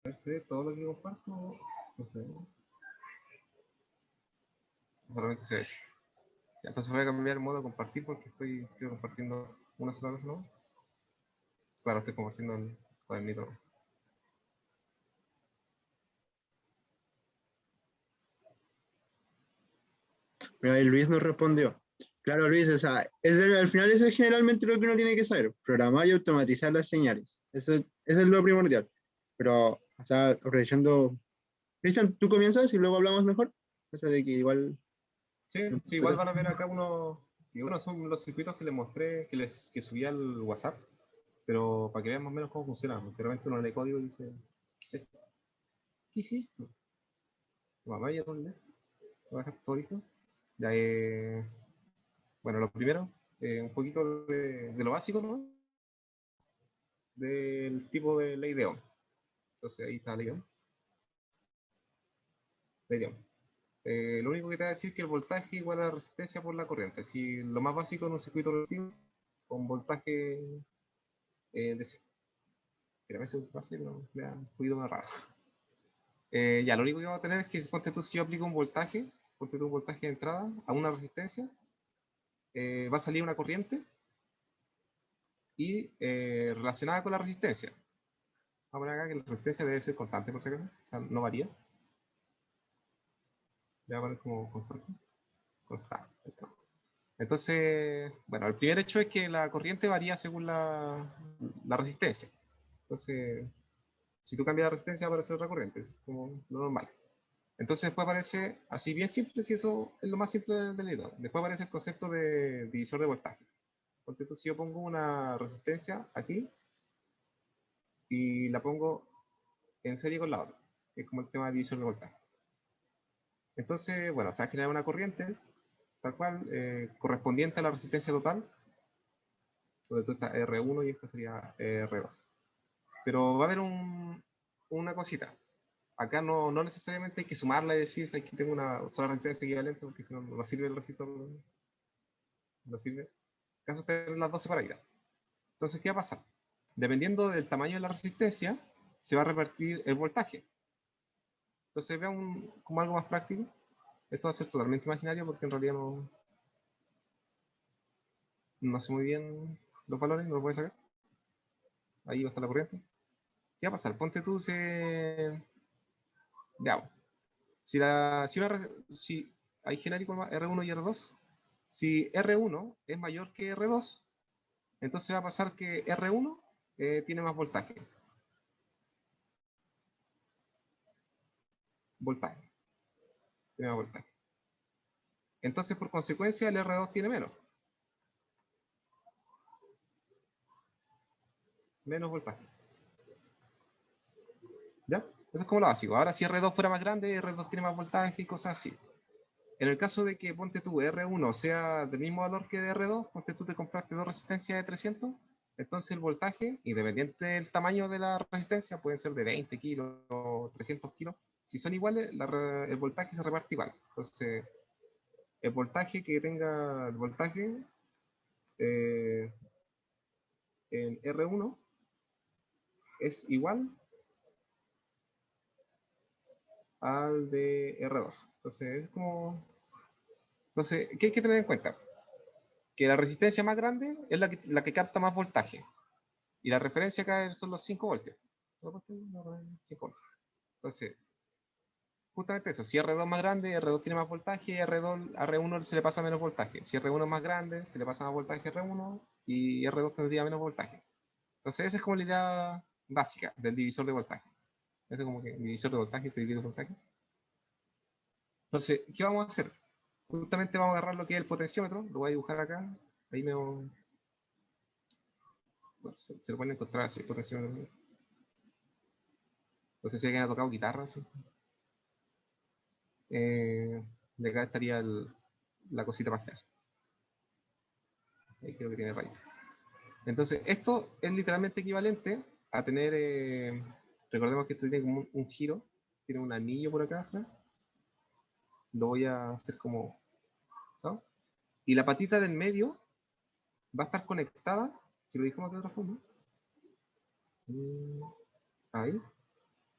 verse todo lo que comparto, no sé. Solamente sé eso. Entonces voy a cambiar el modo de compartir porque estoy compartiendo una sola vez, ¿no? Claro, estoy compartiendo el cuadernito. Mira, ahí Luis nos respondió. Claro, Luis, o sea, al final eso es generalmente lo que uno tiene que saber, programar y automatizar las señales. Eso es lo primordial. Pero, o sea, aprovechando... Cristian, ¿tú comienzas y luego hablamos mejor? O sea, de que igual... Sí, sí, igual van a ver acá unos, y bueno, son los circuitos que les mostré, que subí al WhatsApp, pero para que vean más o menos cómo funciona, porque realmente uno lee código y dice, ¿qué es esto? ¿Qué es esto? Mamá, ya dónde, voy a dejar todo listo. Ya, bueno, lo primero, un poquito de lo básico, ¿no? Del tipo de ley de Ohm. Entonces ahí está la ley de Ohm. Ley de Ohm. Lo único que te va a decir es que el voltaje igual a la resistencia por la corriente. Si lo más básico en un circuito relativo, con voltaje DC. Que a veces va a ser un poquito más raro. Ya, lo único que vamos a tener es que ponte tú, si yo aplico un voltaje, ponte tú un voltaje de entrada a una resistencia, va a salir una corriente y relacionada con la resistencia. Vamos a poner acá que la resistencia debe ser constante, por si acaso, o sea, no varía. Le voy a poner como constante. Constante. Entonces, bueno, el primer hecho es que la corriente varía según la resistencia. Entonces, si tú cambias la resistencia, aparece otra corriente, es como lo normal. Entonces después aparece, así bien simple, si eso es lo más simple del editado. Después aparece el concepto de divisor de voltaje. Porque entonces si yo pongo una resistencia aquí y la pongo en serie con la otra, que es como el tema de divisor de voltaje. Entonces, bueno, se va a generar una corriente, tal cual, correspondiente a la resistencia total, donde tú estás R1 y esta sería R2. Pero va a haber una cosita. Acá no necesariamente hay que sumarla y decir que tengo una sola resistencia equivalente, porque si no, no sirve el resistor. No sirve. En caso de tener las dos separadas. Entonces, ¿qué va a pasar? Dependiendo del tamaño de la resistencia, se va a repartir el voltaje. Entonces, vean como algo más práctico. Esto va a ser totalmente imaginario porque en realidad no sé muy bien los valores, no lo puedo sacar. Ahí va a estar la corriente. ¿Qué va a pasar? Ponte tú, veamos. Si hay genérico R1 y R2, si R1 es mayor que R2, entonces va a pasar que R1 tiene más voltaje. Voltaje. Tiene más voltaje. Entonces, por consecuencia, el R2 tiene menos. Menos voltaje. ¿Ya? Eso es como lo básico. Ahora, si R2 fuera más grande, R2 tiene más voltaje y cosas así. En el caso de que ponte tú R1 sea del mismo valor que de R2, ponte tú te compraste dos resistencias de 300, entonces el voltaje, independiente del tamaño de la resistencia, pueden ser de 20 kilos o 300 kilos, si son iguales, el voltaje se reparte igual. Entonces, el voltaje que tenga el voltaje en R1 es igual al de R2. Entonces, es como... Entonces, ¿qué hay que tener en cuenta? Que la resistencia más grande es la que capta más voltaje. Y la referencia acá son los 5 voltios. 5 voltios. Entonces, justamente eso. Si R2 es más grande, R2 tiene más voltaje y R1 se le pasa menos voltaje. Si R1 es más grande, se le pasa más voltaje a R1 y R2 tendría menos voltaje. Entonces, esa es como la idea básica del divisor de voltaje. Ese es como que el divisor de voltaje te divide voltaje. Entonces, ¿qué vamos a hacer? Justamente vamos a agarrar lo que es el potenciómetro, lo voy a dibujar acá. Ahí bueno, se lo pueden encontrar así, el potenciómetro. No sé si alguien ha tocado guitarra, ¿sí? De acá estaría la cosita más clara. Ahí creo que tiene raíz. Entonces, esto es literalmente equivalente a tener, recordemos que esto tiene como un giro, tiene un anillo por acá, ¿sabes? Lo voy a hacer como, ¿sabes? Y la patita del medio va a estar conectada, si lo dijimos de otra forma, ahí,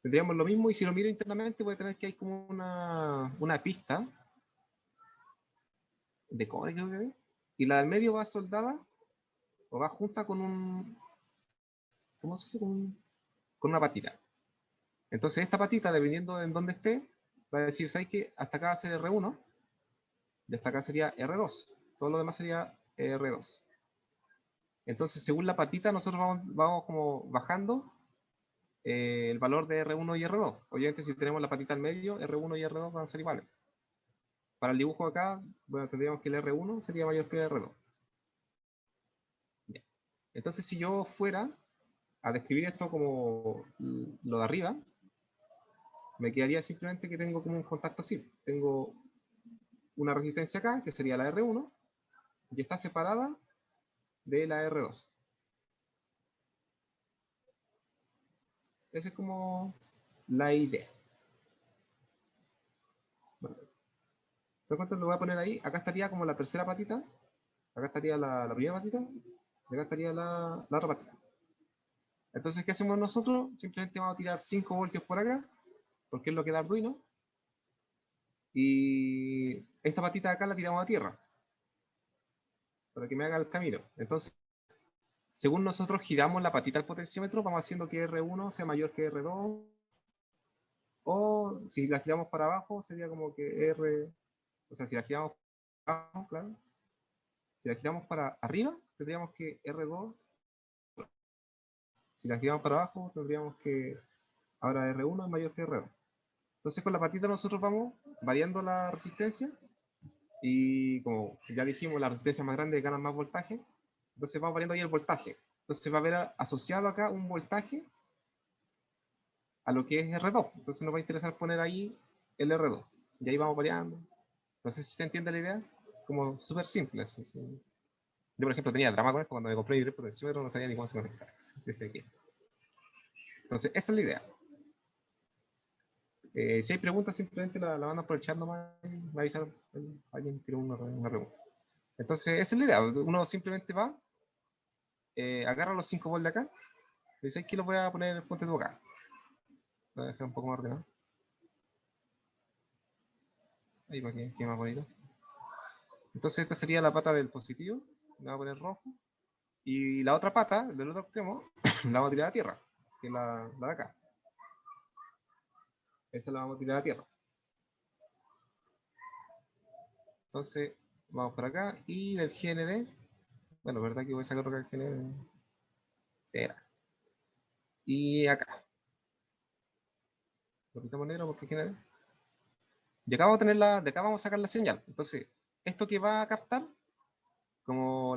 tendríamos lo mismo, y si lo miro internamente voy a tener que hay como una pista de cobre, creo que es, y la del medio va soldada o va junta con un, ¿cómo se dice? Con una patita. Entonces esta patita, dependiendo de en dónde esté, va a decir, ¿sabes qué? Hasta acá va a ser R1, y hasta acá sería R2. Todo lo demás sería R2. Entonces, según la patita, nosotros vamos como bajando el valor de R1 y R2. Obviamente, si tenemos la patita al medio, R1 y R2 van a ser iguales. Para el dibujo acá, bueno, tendríamos que el R1 sería mayor que el R2. Ya. Entonces, si yo fuera a describir esto como lo de arriba, me quedaría simplemente que tengo como un contacto así. Tengo una resistencia acá, que sería la R1, y está separada de la R2. Esa es como la idea. Bueno, ¿se cuánto lo voy a poner ahí? Acá estaría como la tercera patita, acá estaría la primera patita, y acá estaría la otra patita. Entonces, ¿qué hacemos nosotros? Simplemente vamos a tirar 5 voltios por acá, porque es lo que da Arduino, y esta patita de acá la tiramos a tierra, para que me haga el camino. Entonces, según nosotros giramos la patita del potenciómetro, vamos haciendo que R1 sea mayor que R2, o si la giramos para abajo, sería como que R, o sea, si la giramos para abajo, claro, si la giramos para arriba, tendríamos que R2, si la giramos para abajo, tendríamos que ahora R1 es mayor que R2. Entonces con la patita nosotros vamos variando la resistencia, y como ya dijimos, la resistencia más grande gana más voltaje, entonces vamos variando ahí el voltaje. Entonces va a haber asociado acá un voltaje a lo que es R2. Entonces nos va a interesar poner ahí el R2. Y ahí vamos variando. No sé si se entiende la idea. Como súper simple. Así. Yo, por ejemplo, tenía drama con esto cuando me compré el potenciómetro, no sabía ni cómo se conectaba. Entonces, esa es la idea. Si hay preguntas, simplemente la mandan por el chat nomás. Va a avisar alguien tiró una pregunta. Entonces, esa es la idea. Uno simplemente va, agarra los 5 volts de acá, y dice que los voy a poner en el puente de acá. Voy a dejar un poco más ordenado. Ahí para que quede más bonito. Entonces esta sería la pata del positivo, la voy a poner rojo, y la otra pata, del otro extremo, la vamos a tirar a tierra, que es la de acá. Esa la vamos a tirar a tierra. Entonces vamos por acá, y del GND, bueno, verdad que voy a sacar acá el GND, será. Y acá, lo quitamos negro porque GND. Y acá vamos a tener de acá vamos a sacar la señal. Entonces, esto que va a captar, como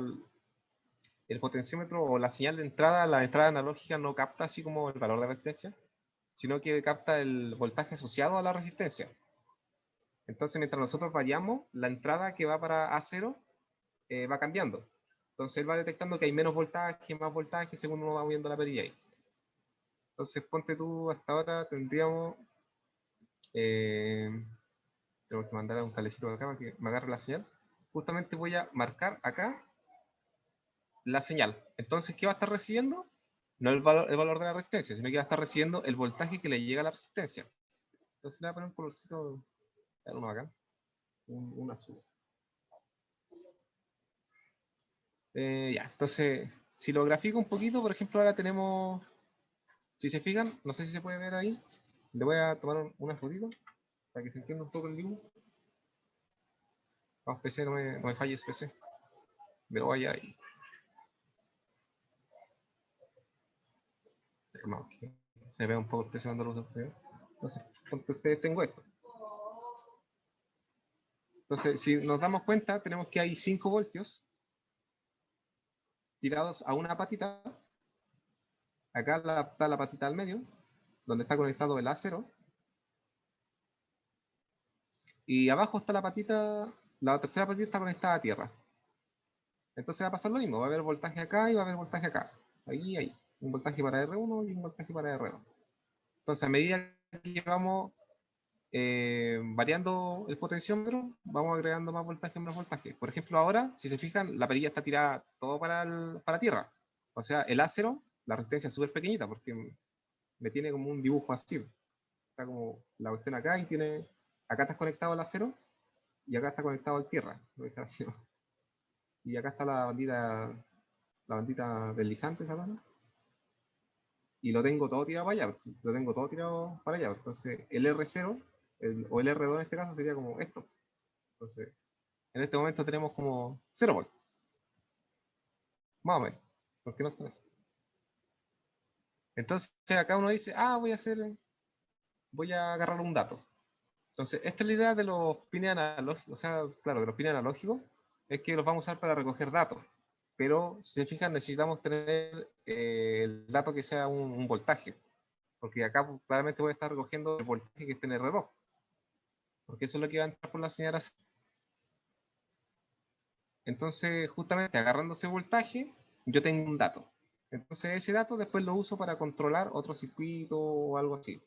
el potenciómetro o la señal de entrada, la entrada analógica no capta así como el valor de resistencia, sino que capta el voltaje asociado a la resistencia. Entonces, mientras nosotros variamos, la entrada que va para A0 va cambiando. Entonces, él va detectando que hay menos voltaje, más voltaje, según uno va moviendo la perilla ahí. Entonces, ponte tú, hasta ahora tendríamos... tengo que mandar a un cablecito acá para que me agarre la señal. Justamente voy a marcar acá la señal. Entonces, ¿qué va a estar recibiendo? No el valor de la resistencia, sino que va a estar recibiendo el voltaje que le llega a la resistencia. Entonces le voy a poner un colorcito, uno acá, un azul. Ya, entonces, si lo grafico un poquito, por ejemplo, ahora tenemos, si se fijan, no sé si se puede ver ahí, le voy a tomar una fotito para que se entienda un poco el dibujo. Vamos, PC, no me falles, PC. Me lo voy a ahí. No, se ve un poco el PC cuando lo veo. Entonces, con ustedes tengo esto. Entonces, si nos damos cuenta, tenemos que hay 5 voltios tirados a una patita. Acá está la patita al medio, donde está conectado el A0. Y abajo está la patita, la tercera patita está conectada a tierra. Entonces va a pasar lo mismo, va a haber voltaje acá y va a haber voltaje acá. Ahí y ahí. Un voltaje para R1 y un voltaje para R2. Entonces, a medida que vamos variando el potenciómetro, vamos agregando más voltaje, menos voltaje. Por ejemplo, ahora, si se fijan, la perilla está tirada todo para tierra. O sea, el A0, la resistencia es súper pequeñita porque me tiene como un dibujo así. Está como la cuestión acá y tiene, acá estás conectado al acero y acá está conectado al tierra. Y acá está la bandita deslizante, ¿sabes? Y lo tengo todo tirado para allá, lo tengo todo tirado para allá. Entonces el R0 o el R2 en este caso sería como esto. Entonces en este momento tenemos como 0 volt. Más o menos. ¿Por qué no está así? Entonces acá uno dice, voy a agarrar un dato. Entonces, esta es la idea de los pines analógicos, o sea, claro, de los pines analógicos, es que los vamos a usar para recoger datos. Pero, si se fijan, necesitamos tener el dato que sea un voltaje. Porque acá claramente voy a estar recogiendo el voltaje que esté en R2. Porque eso es lo que va a entrar por la señal así. Entonces, justamente agarrando ese voltaje, yo tengo un dato. Entonces, ese dato después lo uso para controlar otro circuito o algo así.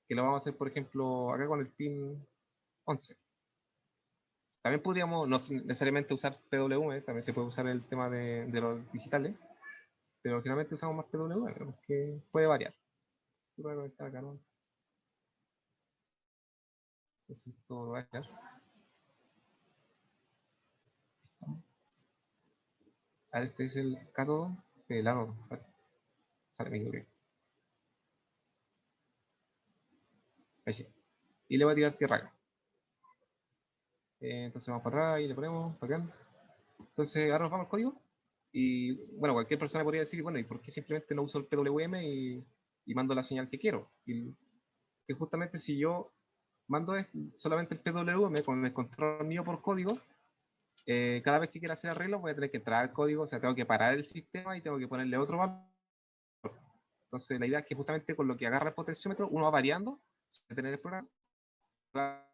Que lo vamos a hacer, por ejemplo, acá con el pin 11. También podríamos no necesariamente usar PWM, también se puede usar el tema de los digitales, pero generalmente usamos más PWM, porque puede variar. Voy a conectar acá, ¿no? Esto lo voy a echar. A ver, este es el cátodo del ánodo. Sale, me equivoqué. Ahí sí. Y le voy a tirar tierra acá. Entonces vamos para atrás y le ponemos para acá. Entonces ahora nos vamos al código. Y bueno, cualquier persona podría decir, bueno, ¿y por qué simplemente no uso el PWM y mando la señal que quiero? Y que justamente si yo mando solamente el PWM con el control mío por código, cada vez que quiera hacer arreglo voy a tener que entrar al código, o sea, tengo que parar el sistema y tengo que ponerle otro valor. Entonces la idea es que justamente con lo que agarra el potenciómetro uno va variando, sin tener el programa, va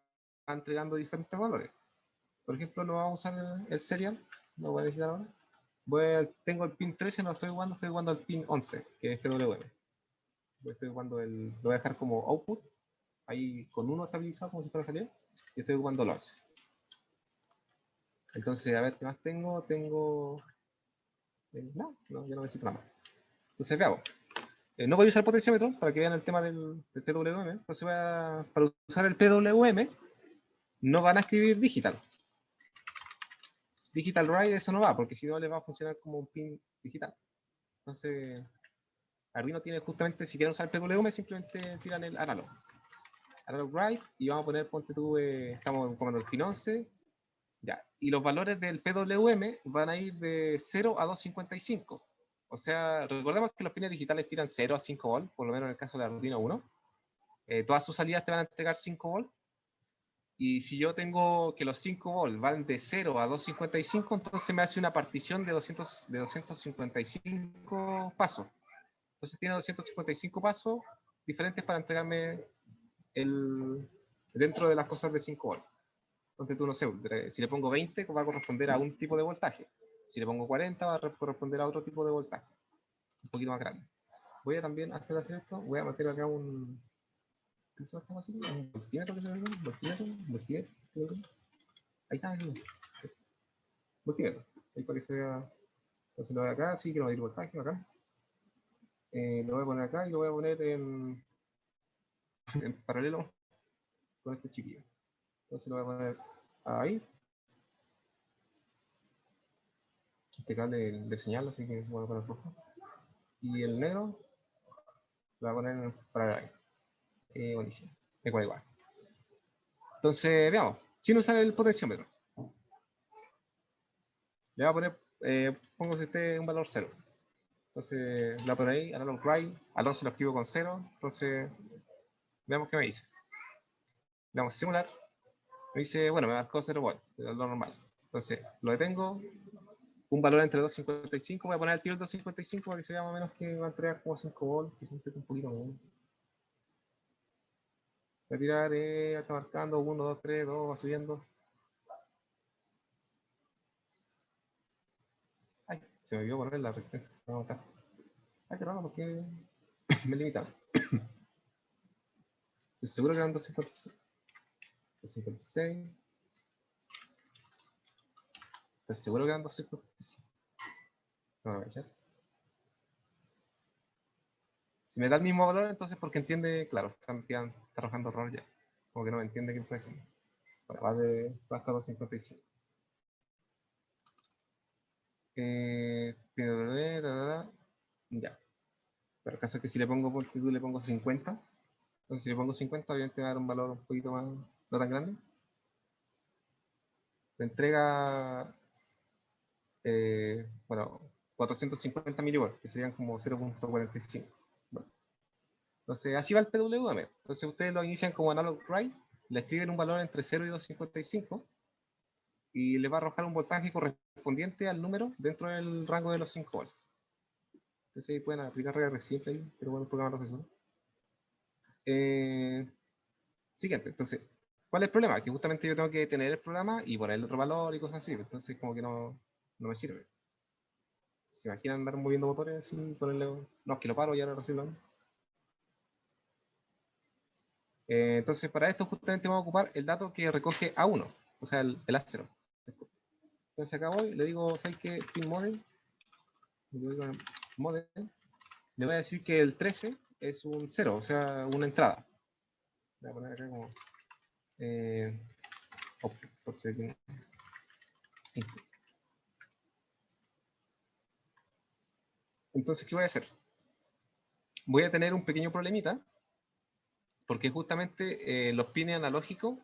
entregando diferentes valores. Por ejemplo, no vamos a usar el serial, lo voy a necesitar ahora. Tengo el pin 13, no estoy jugando el pin 11, que es PWM. Estoy jugando lo voy a dejar como output, ahí con uno estabilizado como si fuera a salir, y estoy jugando el 11. Entonces, a ver, ¿qué más tengo? No, ya no necesito nada más. Entonces, veamos. No voy a usar potenciómetro para que vean el tema del PWM. Entonces, para usar el PWM, no van a escribir digital. Digital write, eso no va, porque si no, les va a funcionar como un pin digital. Entonces, Arduino tiene justamente, si quieren usar el PWM, simplemente tiran el analog. Analog write, y vamos a poner, ponte tú, estamos en comando del pin 11. Ya, y los valores del PWM van a ir de 0 a 255. O sea, recordemos que los pines digitales tiran 0 a 5 volt, por lo menos en el caso de la Arduino 1. Todas sus salidas te van a entregar 5 volt. Y si yo tengo que los 5 volt van de 0 a 255, entonces me hace una partición de 255 pasos. Entonces tiene 255 pasos diferentes para entregarme dentro de las cosas de 5 volt. Entonces tú no sé, si le pongo 20 va a corresponder a un tipo de voltaje. Si le pongo 40 va a corresponder a otro tipo de voltaje. Un poquito más grande. Voy a también, antes de hacer esto, voy a meter acá ¿qué se llama así? ¿Un voltímetro que se llama? ¿Voltímetro? Ahí está, ahí. Voltímetro. Ahí para que se vea. Entonces lo voy acá, sí, quiero medir voltaje acá. Lo voy a poner acá y lo voy a poner en paralelo con este chiquillo. Entonces lo voy a poner ahí. Este cable de señal, así que voy a poner rojo. Y el negro lo voy a poner para ahí. Buenísimo. Igual. Entonces, veamos. Sin usar el potenciómetro. Le voy a poner, pongo si un valor 0. Entonces, la por ahí, analog write, al 11 lo escribo con 0. Entonces, veamos qué me dice. Le damos simular. Me dice, bueno, me marcó 0 volt, lo normal. Entonces, lo detengo. Un valor entre 255. Voy a poner el tiro 255 para que se vea más o menos que va a entregar como 5 volt. Que siempre un poquito menos. Voy a tirar, está marcando 1, 2, 3, 2, va subiendo. Ay, se me olvidó poner la resistencia. Vamos a matar. Ay, qué raro, porque me limitaron. Estoy seguro que eran 256. 256. Estoy seguro que eran 256. No, voy a echar. Si me da el mismo valor, entonces porque entiende, claro, está arrojando error ya. Como que no me entiende qué fue eso. Bueno, va hasta 255. Ya. Pero el caso es que si le pongo por título le pongo 50, entonces si le pongo 50, obviamente va a dar un valor un poquito más, no tan grande. Le entrega, bueno, 450 milivolts, que serían como 0.45. Bueno, entonces así va el PWM. Entonces ustedes lo inician como analog write, le escriben un valor entre 0 y 255 y le va a arrojar un voltaje correspondiente al número dentro del rango de los 5 volts. Entonces ahí pueden aplicar reglas simples, pero bueno, un programa profesor. Siguiente, entonces, ¿cuál es el problema? Que justamente yo tengo que tener el programa y ponerle otro valor y cosas así, entonces como que no me sirve. ¿Se imaginan andar moviendo motores sin ponerle? No, es que lo paro y ahora lo arreglo. Entonces, para esto justamente vamos a ocupar el dato que recoge A1, o sea, el A0. Entonces acá voy, le digo, ¿sabes qué? Pin model. Model. Le voy a decir que el 13 es un 0, o sea, una entrada. Voy a poner acá como... Entonces, ¿qué voy a hacer? Voy a tener un pequeño problemita, porque justamente los pines analógicos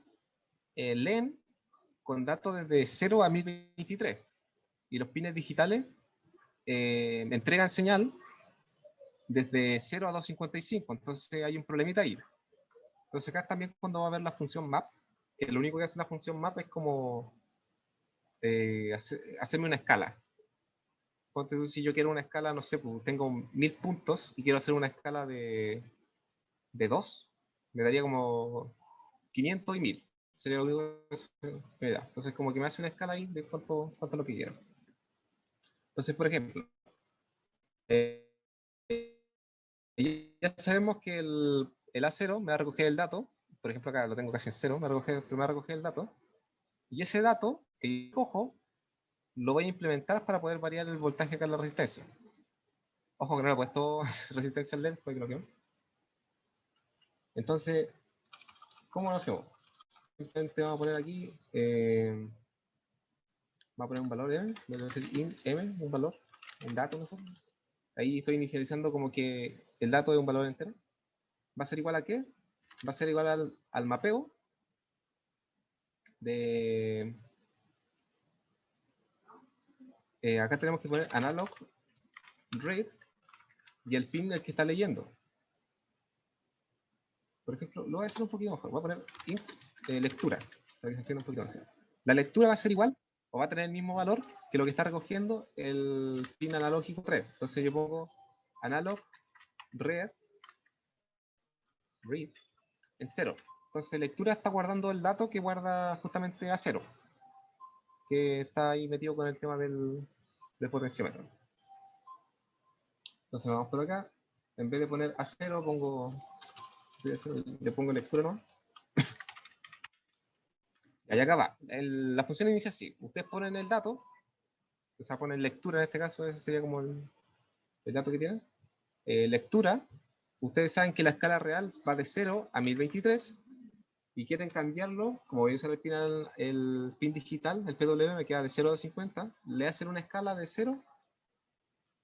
leen con datos desde 0 a 1023, y los pines digitales entregan señal desde 0 a 255, entonces hay un problemita ahí. Entonces acá también cuando va a ver la función map, que lo único que hace la función map es como hacerme una escala. Ponte tú, si yo quiero una escala, no sé, pues tengo 1000 puntos y quiero hacer una escala de 2, me daría como 500 y 1000. Sería lo único que me da. Entonces como que me hace una escala ahí de cuánto es lo que quiero. Entonces, por ejemplo, eh, ya sabemos que el A0 me va a recoger el dato. Por ejemplo, acá lo tengo casi en 0, me va a recoger el dato. Y ese dato que yo cojo, lo voy a implementar para poder variar el voltaje acá en la resistencia. Ojo que no le he puesto resistencia al LED, porque lo quiero. Entonces, ¿cómo lo hacemos? Simplemente vamos a poner aquí, va a poner un valor M, voy a decir int M, un valor, un dato mejor. Ahí estoy inicializando como que el dato es un valor entero. ¿Va a ser igual a qué? Va a ser igual al mapeo de... acá tenemos que poner analog read y el pin del que está leyendo. Por ejemplo, lo voy a hacer un poquito mejor. Voy a poner int lectura, para que se entienda un poquito mejor. La lectura va a ser igual o va a tener el mismo valor que lo que está recogiendo el pin analógico 3. Entonces yo pongo analog read en 0. Entonces lectura está guardando el dato que guarda justamente a 0, que está ahí metido con el tema del potenciómetro. Entonces vamos por acá. En vez de poner a 0, le pongo lectura nomás. Y acá va. La función inicia así. Ustedes ponen el dato, o sea, ponen lectura en este caso, ese sería como el dato que tienen. Lectura, ustedes saben que la escala real va de 0 a 1023 y quieren cambiarlo, como voy a usar el pin digital, el PWM me queda de 0 a 50, le hacen una escala de 0,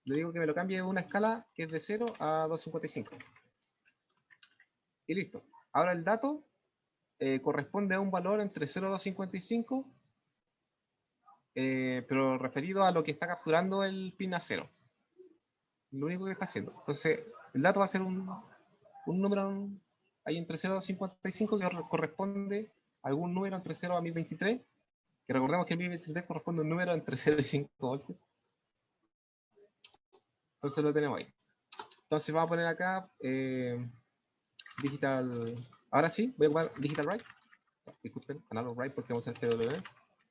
le digo que me lo cambie una escala que es de 0 a 255. Y listo. Ahora el dato corresponde a un valor entre 0 y 255, pero referido a lo que está capturando el pin a 0. Lo único que está haciendo. Entonces, el dato va a ser un número ahí entre 0 y 255 que corresponde a algún número entre 0 a 1023, que recordemos que el 1023 corresponde a un número entre 0 y 5 voltios. Entonces lo tenemos ahí. Entonces vamos a poner acá digital. Ahora sí, voy a ocupar digital write. Disculpen, analog write porque vamos a hacer PWM.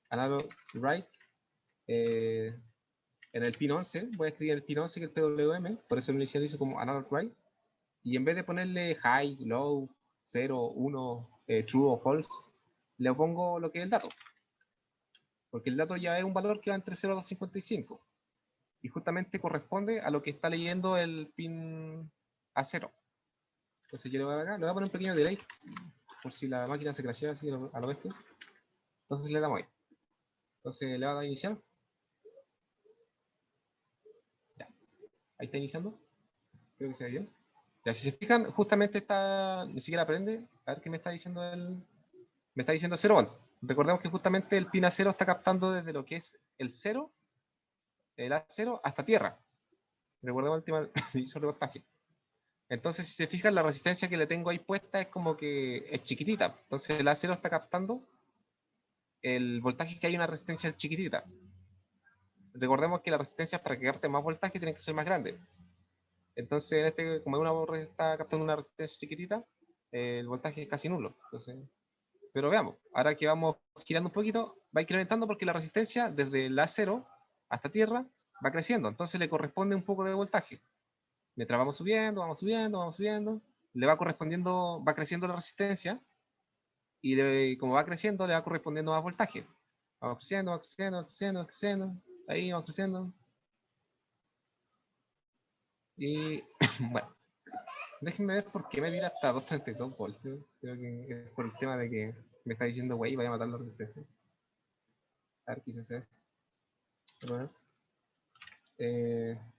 Analog write. En el pin 11, voy a escribir el pin 11 que es el PWM, por eso lo inicializo como analog write. Y en vez de ponerle high, low, 0, 1, true o false, le pongo lo que es el dato. Porque el dato ya es un valor que va entre 0 a 255. Y justamente corresponde a lo que está leyendo el pin a 0. Entonces yo le voy a poner un pequeño delay, por si la máquina se crashea así a lo bestia. Entonces le damos ahí. Entonces le voy a dar a iniciar. Ya. Ahí está iniciando. Creo que se ve bien. Ya, si se fijan, justamente está, ni siquiera aprende. A ver qué me está diciendo el... Me está diciendo 0 volts. Recordemos que justamente el pin A0 está captando desde lo que es el 0, el A0 hasta tierra. Recordemos el tema de voltaje. Entonces, si se fijan, la resistencia que le tengo ahí puesta es como que es chiquitita. Entonces el A0 está captando el voltaje que hay en una resistencia chiquitita. Recordemos que la resistencia para que capte más voltaje tiene que ser más grande. Entonces, en este, como una está captando una resistencia chiquitita, el voltaje es casi nulo. Entonces, pero veamos, ahora que vamos girando un poquito, va incrementando porque la resistencia desde el A0 hasta tierra va creciendo. Entonces le corresponde un poco de voltaje. Mientras vamos subiendo, vamos subiendo, vamos subiendo, le va correspondiendo, va creciendo la resistencia y como va creciendo, le va correspondiendo más voltaje. Vamos creciendo, vamos creciendo, vamos creciendo, vamos creciendo. Ahí vamos creciendo. Y bueno, déjenme ver por qué me tira hasta 232 volts. Creo que es por el tema de que me está diciendo, güey, vaya a matar la resistencia. A ver, quizás es. Bueno,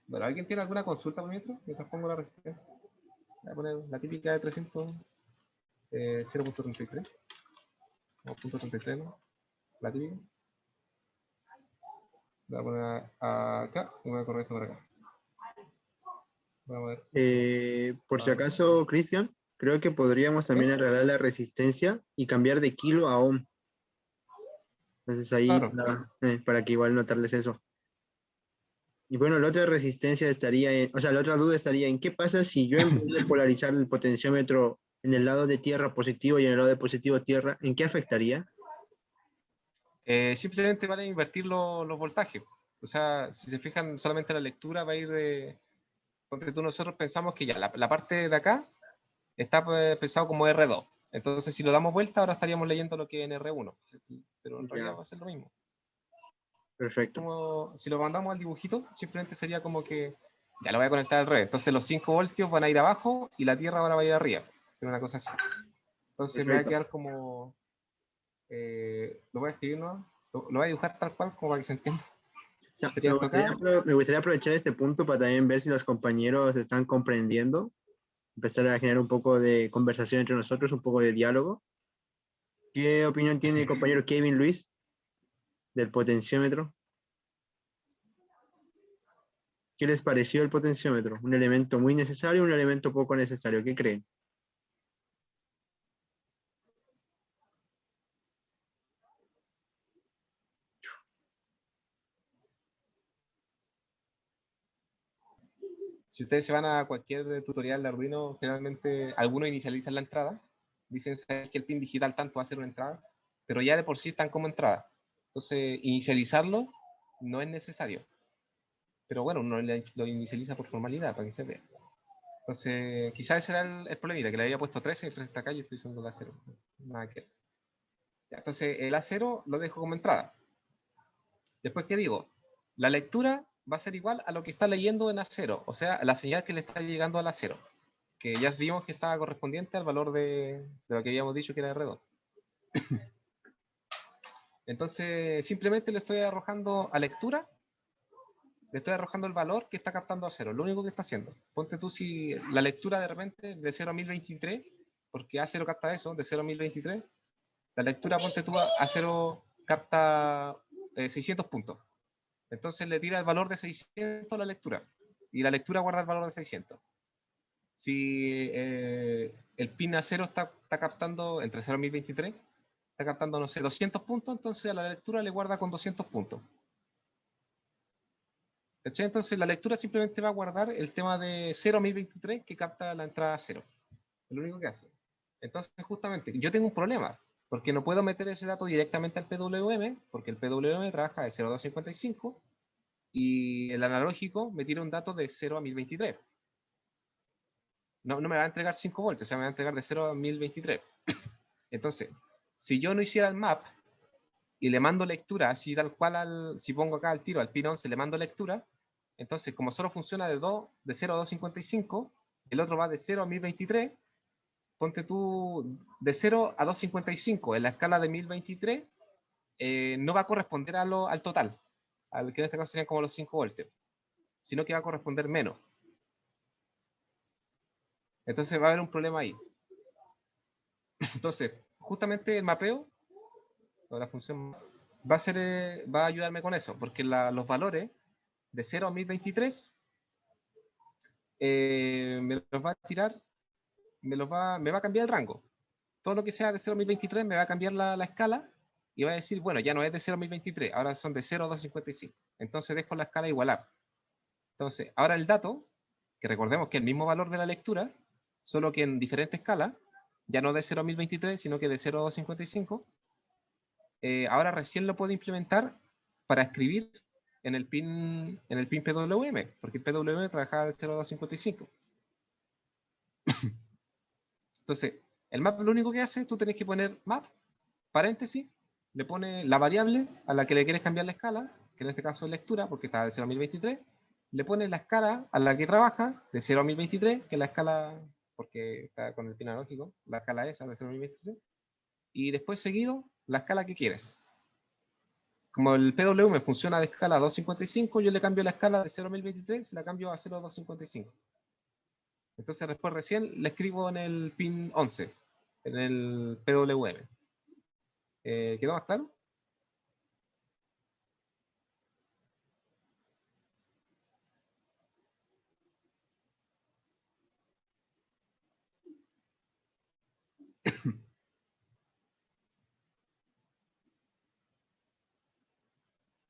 bueno, ¿alguien tiene alguna consulta por mientras pongo la resistencia? Voy a poner la típica de 300, 0.33. O 0.33, ¿no? La típica. Voy a poner acá y voy a correr esto por acá. Vamos a ver. Por si acaso, Cristian, creo que podríamos también arreglar la resistencia y cambiar de kilo a ohm. Entonces ahí, Claro. para que igual notarles eso. Y bueno, la otra resistencia estaría en, o sea, la otra duda estaría en qué pasa si yo en vez de polarizar el potenciómetro en el lado de tierra positivo y en el lado de positivo tierra, ¿en qué afectaría? Simplemente van a invertir los voltajes. O sea, si se fijan, solamente la lectura va a ir de... Porque nosotros pensamos que ya la parte de acá está pensado como R2. Entonces, si lo damos vuelta, ahora estaríamos leyendo lo que es en R1. Pero en realidad va a ser lo mismo. Perfecto. Como, si lo mandamos al dibujito, simplemente sería como que ya lo voy a conectar al revés. Entonces los 5 voltios van a ir abajo y la Tierra va a ir arriba. Sería una cosa así. Entonces me va a quedar como... lo voy a escribir, ¿no? Lo voy a dibujar tal cual como para que se entienda. O sea, Sería esto acá. me gustaría aprovechar este punto para también ver si los compañeros están comprendiendo, empezar a generar un poco de conversación entre nosotros, un poco de diálogo. ¿Qué opinión tiene el compañero Kevin Luis del potenciómetro? ¿Qué les pareció el potenciómetro? ¿Un elemento muy necesario o un elemento poco necesario? ¿Qué creen? Si ustedes se van a cualquier tutorial de Arduino, generalmente algunos inicializan la entrada. Dicen que el pin digital tanto va a ser una entrada, pero ya de por sí están como entrada. Entonces, inicializarlo no es necesario. Pero bueno, uno lo inicializa por formalidad, para que se vea. Entonces, quizás ese era el problemita, que le había puesto 13 y el 13 está acá y estoy usando el A0. Nada que ver. Entonces, el A0 lo dejo como entrada. Después, ¿qué digo? La lectura va a ser igual a lo que está leyendo en A0, o sea, la señal que le está llegando al A0, que ya vimos que estaba correspondiente al valor de lo que habíamos dicho que era R2. Entonces, simplemente le estoy arrojando a lectura, le estoy arrojando el valor que está captando A0, lo único que está haciendo. Ponte tú si la lectura de repente de 0 a 1023, porque A0 capta eso, de 0 a 1023, la lectura, ponte tú, A0 capta 600 puntos. Entonces le tira el valor de 600 a la lectura. Y la lectura guarda el valor de 600. Si el pin A0 está captando entre 0 y 1023, está captando, no sé, 200 puntos, entonces a la lectura le guarda con 200 puntos. ¿Cachai? Entonces la lectura simplemente va a guardar el tema de 0 a 1023 que capta la entrada 0. Es lo único que hace. Entonces, justamente, yo tengo un problema, porque no puedo meter ese dato directamente al PWM, porque el PWM trabaja de 0 a 255 y el analógico me tira un dato de 0 a 1023. No me va a entregar 5 voltios, o sea, me va a entregar de 0 a 1023. Entonces, si yo no hiciera el map y le mando lectura, así tal cual, si pongo acá al tiro, al pin 11, le mando lectura, entonces, como solo funciona de 0 a 255, el otro va de 0 a 1023, ponte tú de 0 a 255. En la escala de 1023 no va a corresponder al total, al que en este caso serían como los 5 voltios, sino que va a corresponder menos. Entonces va a haber un problema ahí. Entonces, justamente el mapeo, o la función, va a ayudarme con eso, porque los valores de 0 a 1023 me los va a tirar, me va a cambiar el rango. Todo lo que sea de 0 a 1023 me va a cambiar la escala y va a decir, bueno, ya no es de 0 a 1023, ahora son de 0 a 255. Entonces dejo la escala igualar. Entonces, ahora el dato, que recordemos que es el mismo valor de la lectura, solo que en diferente escala, ya no de 0 a 1023, sino que de 0 a 255, ahora recién lo puedo implementar para escribir en el pin PWM, porque el PWM trabajaba de 0 a 255. Entonces, el map lo único que hace, tú tenés que poner map, paréntesis, le pones la variable a la que le quieres cambiar la escala, que en este caso es lectura, porque está de 0 a 1023, le pones la escala a la que trabaja, de 0 a 1023, que es la escala, porque está con el pin analógico, la escala esa de 0 a 1023, y después seguido, la escala que quieres. Como el PWM funciona de escala 255, yo le cambio la escala de 0 a 1023, la cambio a 0 a 255. Entonces después recién le escribo en el pin 11, en el PWM. ¿Quedó más claro?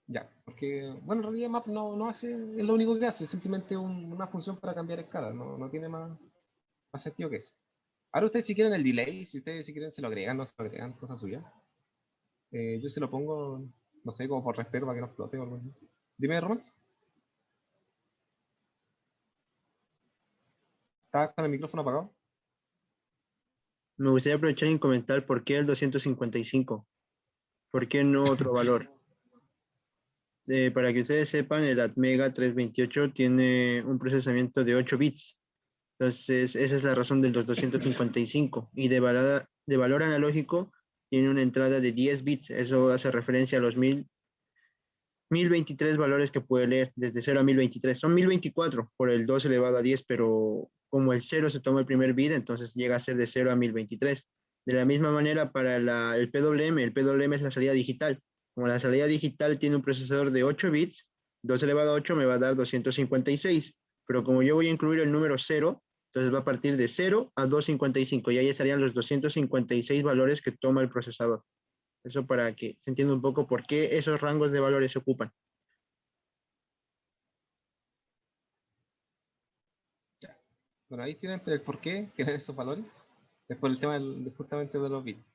Ya, porque, bueno, en realidad map no hace, es lo único que hace, es simplemente una función para cambiar escala, no tiene más sentido que eso. Ahora ustedes si quieren el delay, si ustedes si quieren se lo agregan, no se lo agregan, cosa suya. Yo se lo pongo, no sé, como por respeto para que no explote o algo así. Dime, Romans. ¿Estás con el micrófono apagado? Me gustaría aprovechar y comentar por qué el 255, por qué no otro valor. Para que ustedes sepan, el Atmega 328 tiene un procesamiento de 8 bits. Entonces, esa es la razón del 255. Y de valor analógico tiene una entrada de 10 bits. Eso hace referencia a los 1023 valores que puede leer, desde 0 a 1023. Son 1024 por el 2 elevado a 10, pero como el 0 se toma el primer bit, entonces llega a ser de 0 a 1023. De la misma manera para el PWM es la salida digital. Como la salida digital tiene un procesador de 8 bits, 2 elevado a 8 me va a dar 256. Pero como yo voy a incluir el número 0, entonces va a partir de 0 a 255 y ahí estarían los 256 valores que toma el procesador. Eso para que se entienda un poco por qué esos rangos de valores se ocupan. Bueno, ahí tienen el por qué tienen esos valores. Es por el tema justamente de los bits.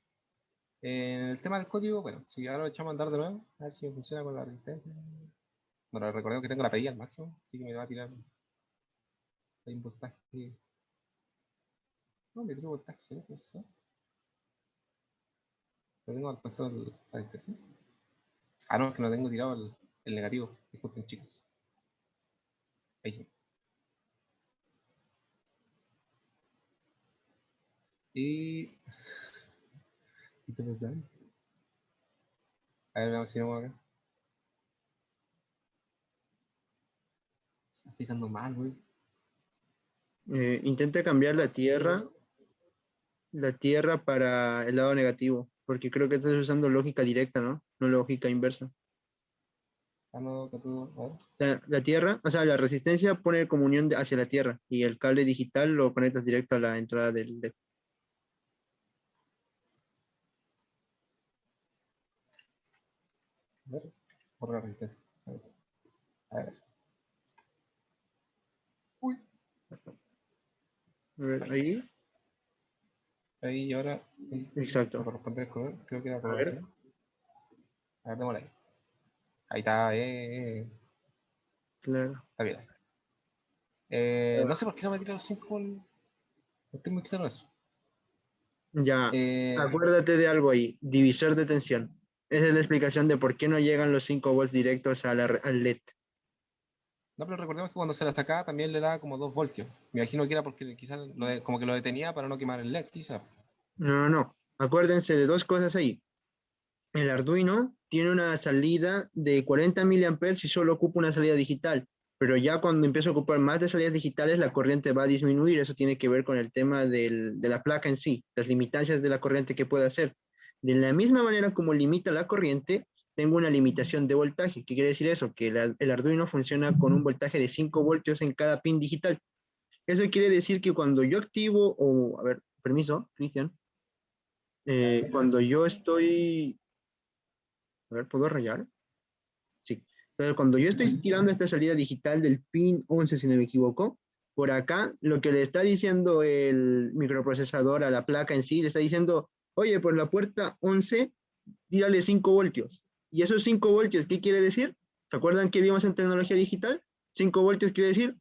El tema del código, bueno, si ahora lo echamos a andar de nuevo, a ver si me funciona con la resistencia. Bueno, recordemos que tengo la PI al máximo, así que me va a tirar hay un voltaje. No, me tiro voltaje, ¿sí? No sé. Lo tengo al puesto la resistencia. Ah, no, es que no tengo tirado el negativo. Disculpen, chicos. Ahí sí. Y. ¿Qué te pensás? A ver, veamos si vamos acá. Se está fijando mal, güey. Intenta cambiar la tierra para el lado negativo, porque creo que estás usando lógica directa, ¿no? No lógica inversa. Ah, no, que tú. A ver. O sea, la tierra, o sea, la resistencia pone comunión hacia la tierra y el cable digital lo conectas directo a la entrada del LED. A ver. Por la resistencia. A ver. A ver. Uy. A ver, ahí, Ahí ahora. exacto. Me corresponde el color. Creo que era A ver, coloración. A ver, démosle ahí. Ahí está, claro. está bien. No sé por qué se me tiraron los 5. No estoy muy claro en eso. Ya, Eh, acuérdate de algo ahí, divisor de tensión. Esa es la explicación de por qué no llegan los 5 volts directos a al LED. No, pero recordemos que cuando se la sacaba también le daba como 2 voltios. Me imagino que era porque quizás como que lo detenía para no quemar el LED, quizás. No, no, no. Acuérdense de dos cosas ahí. El Arduino tiene una salida de 40 miliamperes y solo ocupa una salida digital, pero ya cuando empieza a ocupar más de salidas digitales, la corriente va a disminuir. Eso tiene que ver con el tema de la placa en sí, las limitancias de la corriente que puede hacer. De la misma manera como limita la corriente, tengo una limitación de voltaje. ¿Qué quiere decir eso? Que el Arduino funciona con un voltaje de 5 voltios en cada pin digital. Eso quiere decir que cuando yo activo, o, a ver, permiso, Cristian, cuando yo estoy, a ver, ¿puedo rayar? Sí. Entonces, cuando yo estoy tirando esta salida digital del pin 11, si no me equivoco, por acá, lo que le está diciendo el microprocesador a la placa en sí, le está diciendo, oye, por la puerta 11, tírale 5 voltios. Y esos 5 voltios, ¿qué quiere decir? ¿Se acuerdan que vimos en tecnología digital? 5 voltios quiere decir,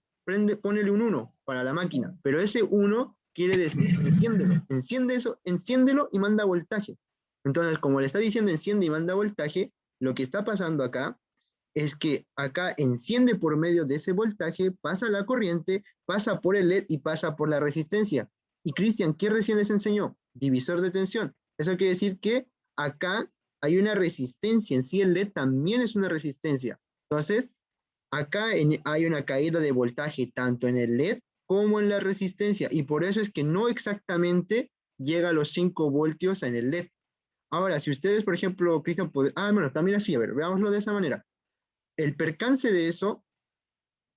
ponele un 1 para la máquina, pero ese 1 quiere decir, enciéndelo, enciende eso, enciéndelo y manda voltaje. Entonces, como le está diciendo enciende y manda voltaje, lo que está pasando acá es que acá enciende por medio de ese voltaje, pasa la corriente, pasa por el LED y pasa por la resistencia. Y Cristian, ¿qué recién les enseñó? Divisor de tensión. Eso quiere decir que acá hay una resistencia, en sí el LED también es una resistencia. Entonces, acá hay una caída de voltaje tanto en el LED como en la resistencia y por eso es que no exactamente llega a los 5 voltios en el LED. Ahora, si ustedes, por ejemplo, Cristian, bueno, también así, a ver, veámoslo de esa manera. El percance de eso,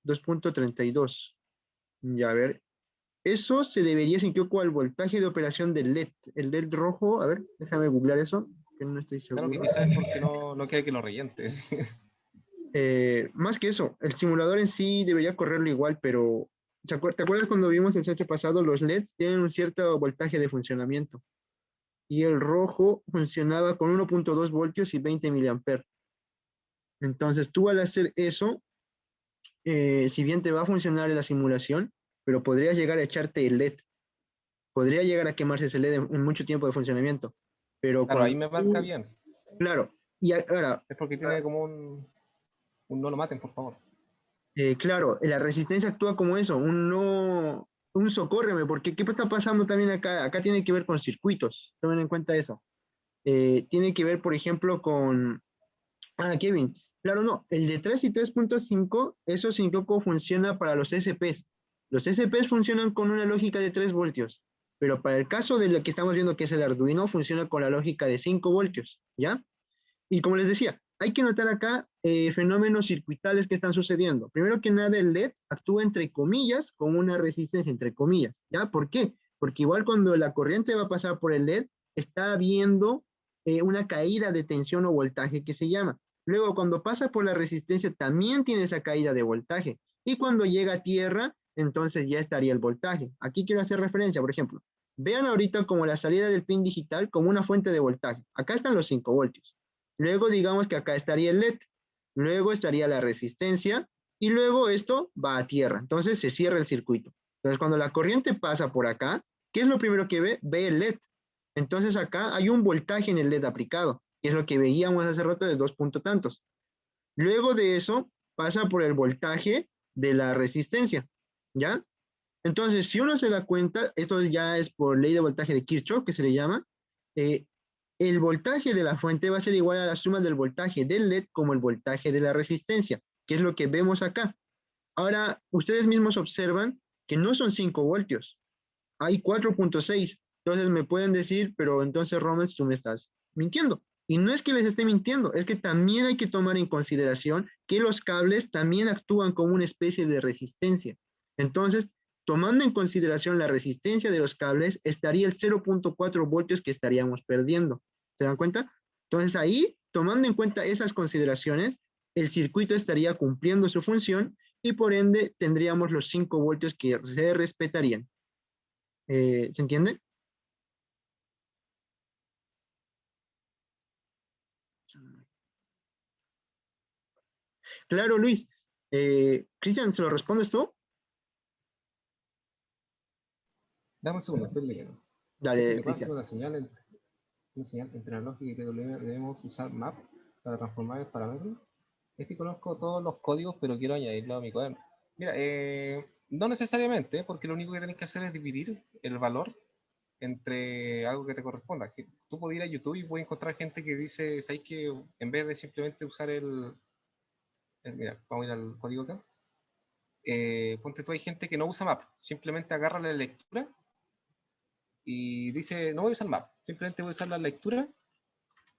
2.32. Ya, a ver, eso se debería, sin que ocurra el voltaje de operación del LED. El LED rojo, a ver, déjame googlear eso, que no estoy Claro que seguro. quizás es porque no quiere que lo rellentes. Más que eso, el simulador en sí debería correrlo igual, pero ¿te acuerdas cuando vimos el set pasado? Los LEDs tienen un cierto voltaje de funcionamiento y el rojo funcionaba con 1.2 voltios y 20 miliamperes. Entonces tú al hacer eso, si bien te va a funcionar en la simulación, pero podrías llegar a echarte el LED, podría llegar a quemarse ese LED en mucho tiempo de funcionamiento. Pero Claro, ahí cuando me marca tú, bien. claro, y ahora, Es porque tiene como un no lo maten, por favor. claro, la resistencia actúa como eso, un no, un socórreme, porque ¿qué está pasando también acá? Acá tiene que ver con circuitos, tomen en cuenta eso. Tiene que ver, por ejemplo, con, Kevin, claro, no, el de 3 y 3.5, eso sin poco funciona para los SPs. Los SPs funcionan con una lógica de 3 voltios, pero para el caso de lo que estamos viendo que es el Arduino, funciona con la lógica de 5 voltios, ¿ya? Y como les decía, hay que notar acá fenómenos circuitales que están sucediendo. Primero que nada, el LED actúa entre comillas como una resistencia, entre comillas. ¿Ya? ¿Por qué? Porque igual cuando la corriente va a pasar por el LED, está habiendo una caída de tensión o voltaje que se llama. Luego, cuando pasa por la resistencia, también tiene esa caída de voltaje. Y cuando llega a tierra, entonces ya estaría el voltaje. Aquí quiero hacer referencia, por ejemplo. Vean ahorita como la salida del pin digital como una fuente de voltaje. Acá están los 5 voltios. Luego digamos que acá estaría el LED, luego estaría la resistencia y luego esto va a tierra. Entonces se cierra el circuito. Entonces cuando la corriente pasa por acá, ¿qué es lo primero que ve? Ve el LED. Entonces acá hay un voltaje en el LED aplicado, que es lo que veíamos hace rato de 2 puntos tantos. Luego de eso pasa por el voltaje de la resistencia, ¿ya? Entonces, si uno se da cuenta, esto ya es por ley de voltaje de Kirchhoff, que se le llama, eh, el voltaje de la fuente va a ser igual a la suma del voltaje del LED como el voltaje de la resistencia, que es lo que vemos acá. Ahora, ustedes mismos observan que no son 5 voltios, hay 4.6. Entonces me pueden decir, pero entonces Romans, tú me estás mintiendo. Y no es que les esté mintiendo, es que también hay que tomar en consideración que los cables también actúan como una especie de resistencia. Entonces, tomando en consideración la resistencia de los cables, estaría el 0.4 voltios que estaríamos perdiendo. ¿Se dan cuenta? Entonces ahí, tomando en cuenta esas consideraciones, el circuito estaría cumpliendo su función y por ende tendríamos los 5 voltios que se respetarían. ¿Se entiende? Claro, Luis. Cristian, ¿se lo respondes tú? Dame un segundo, estoy leyendo. Dice Dale, que pasa Cristian. una señal entre la lógica y PWM debemos usar map para transformar el parámetro. Es que conozco todos los códigos, pero quiero añadirlo a mi cuaderno. Mira, no necesariamente, porque lo único que tenés que hacer es dividir el valor entre algo que te corresponda. Que tú puedes ir a YouTube y puedes encontrar gente que dice, ¿sabes que en vez de simplemente usar mira, vamos a ir al código acá. Ponte tú, hay gente que no usa map, simplemente agarra la lectura y dice, no voy a usar map, simplemente voy a usar la lectura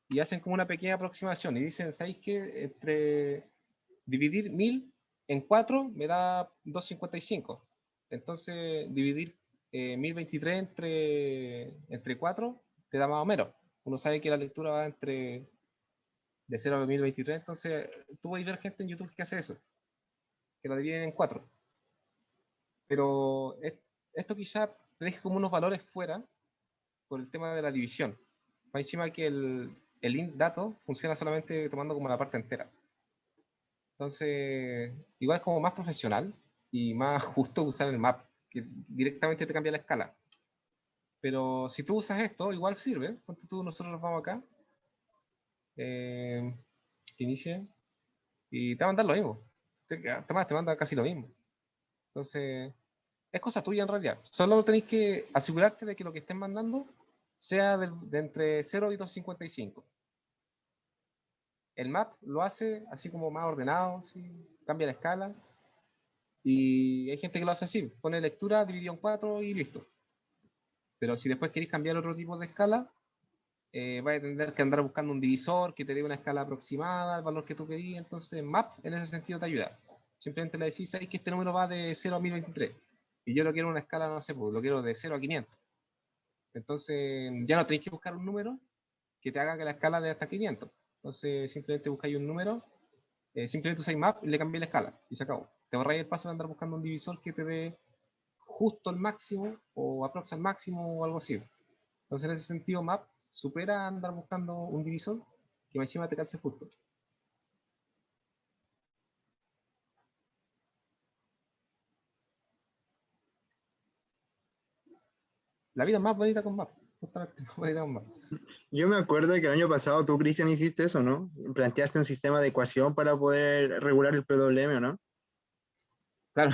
y hacen como una pequeña aproximación y dicen, ¿sabéis qué? Entre dividir 1000 en 4 me da 255. Entonces, dividir 1023 entre 4 te da más o menos. Uno sabe que la lectura va de 0 a 1023, entonces tú vas a ver gente en YouTube que hace eso, que la dividen en 4. Pero esto quizá te deje como unos valores fuera por el tema de la división. Más encima que el int dato funciona solamente tomando como la parte entera. Entonces, igual es como más profesional y más justo usar el map, que directamente te cambia la escala. Pero si tú usas esto, igual sirve. Ponte tú, nosotros nos vamos acá, eh, que inicie, y te va a mandar lo mismo. Te manda casi lo mismo. Entonces, es cosa tuya en realidad. Solo tenéis que asegurarte de que lo que estén mandando sea de entre 0 y 255. El map lo hace así como más ordenado, así, cambia la escala. Y hay gente que lo hace así, pone lectura, dividido en 4 y listo. Pero si después queréis cambiar otro tipo de escala, vais a tener que andar buscando un divisor que te dé una escala aproximada, el valor que tú querías. Entonces, map en ese sentido te ayuda. Simplemente le decís, ¿sabes que este número va de 0 a 1023? Y yo lo quiero en una escala, no sé, pues, lo quiero de 0 a 500. Entonces, ya no tenéis que buscar un número que te haga que la escala de hasta 500. Entonces, simplemente buscáis un número, simplemente usáis map y le cambiáis la escala y se acabó. Te ahorráis el paso de andar buscando un divisor que te dé justo el máximo o aproxima al máximo o algo así. Entonces, en ese sentido, map supera andar buscando un divisor que encima te calce justo. La vida es más bonita con map. Justamente más bonita con map. Yo me acuerdo que el año pasado tú, Cristian, hiciste eso, ¿no? Planteaste un sistema de ecuación para poder regular el PWM, ¿no? Claro.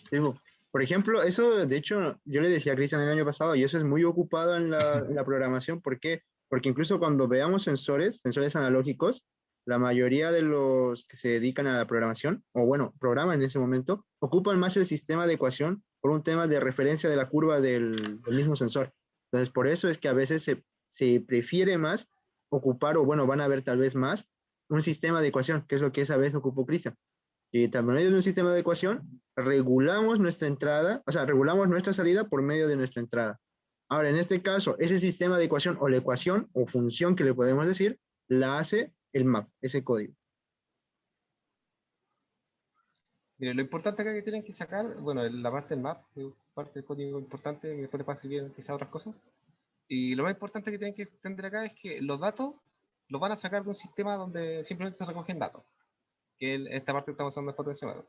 Sí, por ejemplo, eso, de hecho, yo le decía a Cristian el año pasado, y eso es muy ocupado en la programación. ¿Por qué? Porque incluso cuando veamos sensores analógicos, la mayoría de los que se dedican a la programación, o bueno, programan en ese momento, ocupan más el sistema de ecuación por un tema de referencia de la curva del mismo sensor. Entonces, por eso es que a veces se prefiere más ocupar, o bueno, van a ver tal vez más, un sistema de ecuación, que es lo que esa vez ocupó Cristian. Y por medio de un sistema de ecuación, regulamos nuestra entrada, o sea, regulamos nuestra salida por medio de nuestra entrada. Ahora, en este caso, ese sistema de ecuación o la ecuación o función que le podemos decir, la hace el map, ese código. Mire, lo importante acá que tienen que sacar, bueno, la parte del map, parte del código importante que después les va a servir quizás otras cosas. Y lo más importante que tienen que entender acá es que los datos los van a sacar de un sistema donde simplemente se recogen datos, que es esta parte que estamos usando el potenciómetro.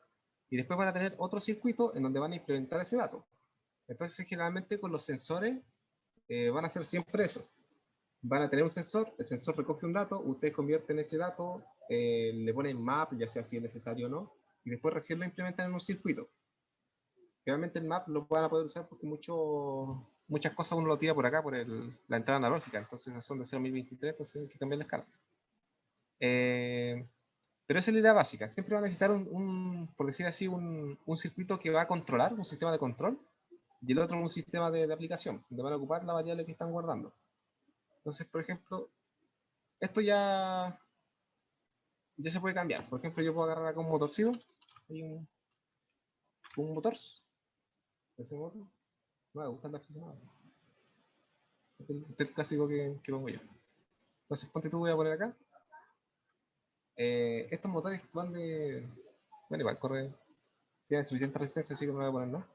Y después van a tener otro circuito en donde van a implementar ese dato. Entonces, generalmente con los sensores van a hacer siempre eso. Van a tener un sensor, el sensor recoge un dato, ustedes convierten ese dato, le ponen map, ya sea si es necesario o no, y después recién lo implementan en un circuito. Realmente el map lo van a poder usar porque muchas cosas uno lo tira por acá, por la entrada analógica, entonces son de 0.1023, entonces hay que cambiar la escala. Pero esa es la idea básica, siempre va a necesitar por decir así, un circuito que va a controlar, un sistema de control, y el otro un sistema de aplicación, donde van a ocupar la variable que están guardando. Entonces, por ejemplo, esto ya se puede cambiar. Por ejemplo, yo puedo agarrar acá un motorcito, hay un motor, ese motor, no me gusta el aficionado. Este es el clásico que pongo yo. Entonces, ponte tú, voy a poner acá. Estos motores van de. Bueno, igual, corre. Tienen suficiente resistencia, así que no lo voy a poner, ¿no?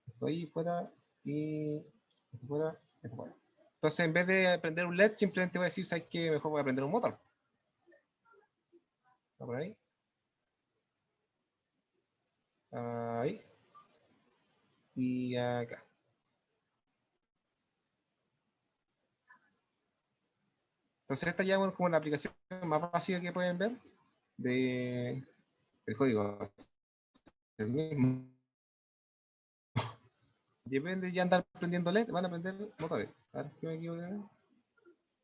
Esto ahí fuera y. Esto fuera, esto fuera. Entonces, en vez de prender un LED, simplemente voy a decir, ¿sabes qué? Mejor voy a prender un motor. ¿Va por ahí? Ahí. Y acá. Entonces esta ya es como la aplicación más básica que pueden ver de el código. El mismo. Depende ya andar prendiendo LED, van a prender motores. A ver, ¿qué me equivoqué?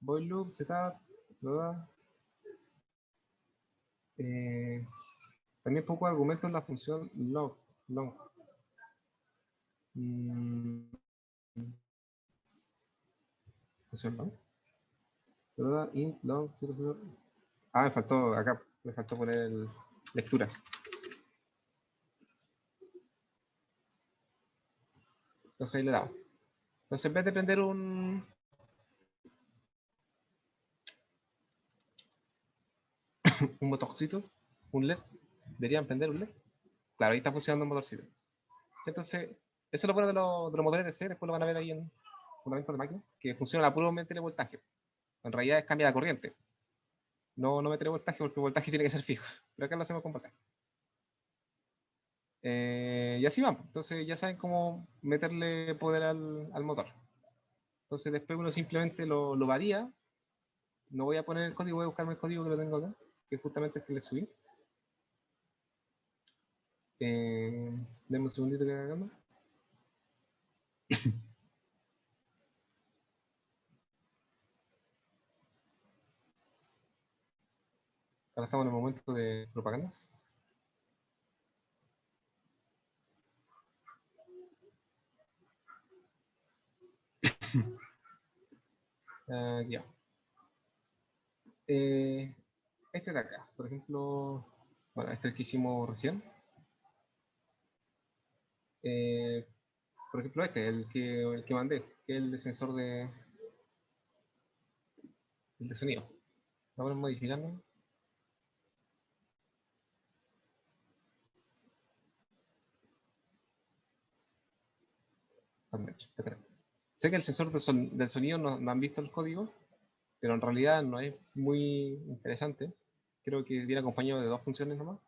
Void loop, setup, ¿verdad? También poco argumento en la función long. Función long. ¿Verdad? Int long 00. Ah, me faltó acá, me faltó poner lectura. Entonces ahí le damos. Entonces en vez de prender un motorcito, un LED, deberían prender un LED. Claro, ahí está funcionando un motorcito. Entonces, eso es lo bueno de los motores DC, después lo van a ver ahí en fundamentos de máquina, que funciona a puro meterle voltaje. En realidad es cambiar la corriente. No meterle voltaje porque el voltaje tiene que ser fijo. Pero acá lo hacemos con voltaje. Y así vamos. Entonces ya saben cómo meterle poder al motor. Entonces después uno simplemente lo varía. No voy a poner el código, voy a buscarme el código que lo tengo acá, que justamente es que le subí. Denme un segundito que haga calma. Ahora estamos en el momento de propagandas. Ya. Este de acá, por ejemplo, bueno, este es el que hicimos recién. Por ejemplo, este, el que mandé, que es el de sensor de sonido. Vamos a modificarlo. Sé que el sensor del sonido no han visto el código, pero en realidad no es muy interesante. Creo que viene acompañado de dos funciones nomás.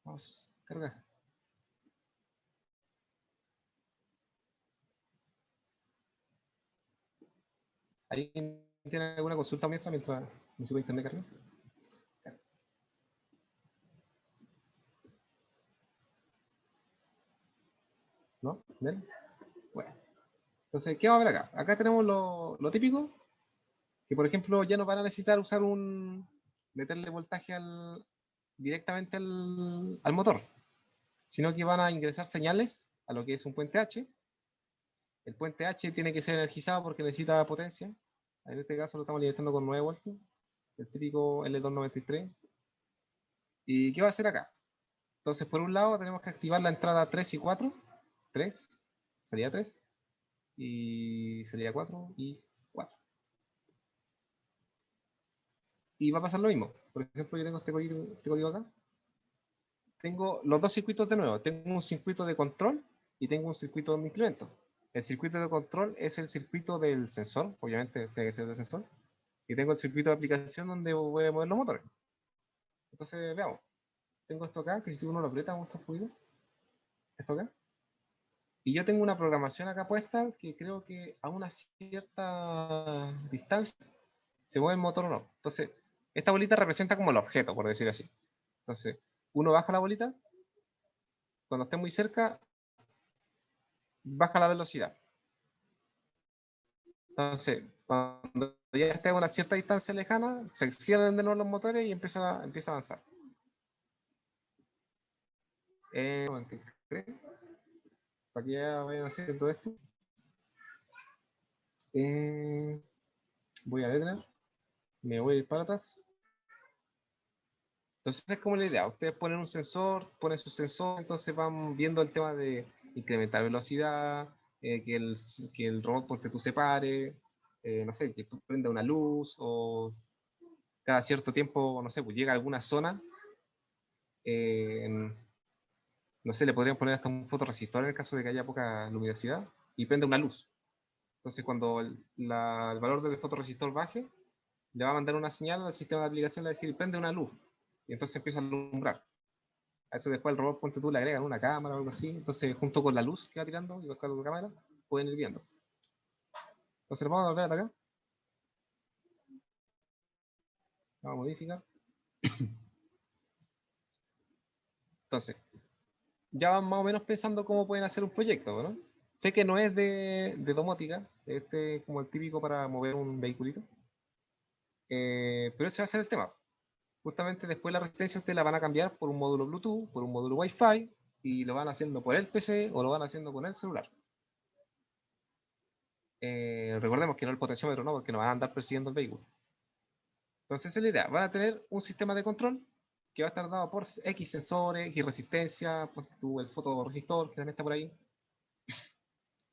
Vamos, carga. ¿Alguien tiene alguna consulta mientras me subo a internet carga? ¿No? ¿Ven? Bueno. Entonces, ¿qué vamos a ver acá? Acá tenemos lo típico, que por ejemplo ya no van a necesitar usar meterle voltaje directamente al motor, sino que van a ingresar señales a lo que es un puente H. El puente H tiene que ser energizado porque necesita potencia. En este caso lo estamos alimentando con 9 voltios, el típico L293. ¿Y qué va a hacer acá? Entonces, por un lado tenemos que activar la entrada 3 y 4. 3, sería 3, y sería 4 y 4. Y va a pasar lo mismo. Por ejemplo, yo tengo este código acá. Tengo los dos circuitos de nuevo. Tengo un circuito de control y tengo un circuito de incremento. El circuito de control es el circuito del sensor, obviamente tiene que ser del sensor. Y tengo el circuito de aplicación donde voy a mover los motores. Entonces, veamos. Tengo esto acá, que si uno lo aprieta, ¿cómo está fluido? Esto acá. Y yo tengo una programación acá puesta que creo que a una cierta distancia se mueve el motor o no. Entonces, esta bolita representa como el objeto, por decir así. Entonces, uno baja la bolita, cuando esté muy cerca, baja la velocidad. Entonces, cuando ya esté a una cierta distancia lejana, se cierran de nuevo los motores y empieza a avanzar. Para que ya vayan haciendo esto. Voy a detener, me voy a ir para atrás. Entonces es como la idea, ustedes ponen un sensor, ponen su sensor, entonces van viendo el tema de incrementar velocidad, que el robot porque tú se pare, no sé, que tú prenda una luz o cada cierto tiempo, no sé, pues llega a alguna zona, no sé, le podrían poner hasta un fotorresistor en el caso de que haya poca luminosidad y prenda una luz. Entonces cuando el valor del fotorresistor baje, le va a mandar una señal al sistema de aplicación, le va a decir prende una luz y entonces empieza a alumbrar. A eso después el robot, ponte tú, le agregan una cámara o algo así. Entonces, junto con la luz que va tirando y con la cámara, pueden ir viendo. Entonces, vamos a volver a atacar. Vamos a modificar. Entonces, ya van más o menos pensando cómo pueden hacer un proyecto, ¿no? Sé que no es de domótica, este es como el típico para mover un vehiculito. Pero ese va a ser el tema. Justamente después la resistencia ustedes la van a cambiar por un módulo Bluetooth, por un módulo Wi-Fi, y lo van haciendo por el PC o lo van haciendo con el celular. Recordemos que no el potenciómetro, no, porque nos van a andar persiguiendo el vehículo. Entonces esa es la idea. Van a tener un sistema de control que va a estar dado por X sensores, X resistencia, el fotoresistor que también está por ahí.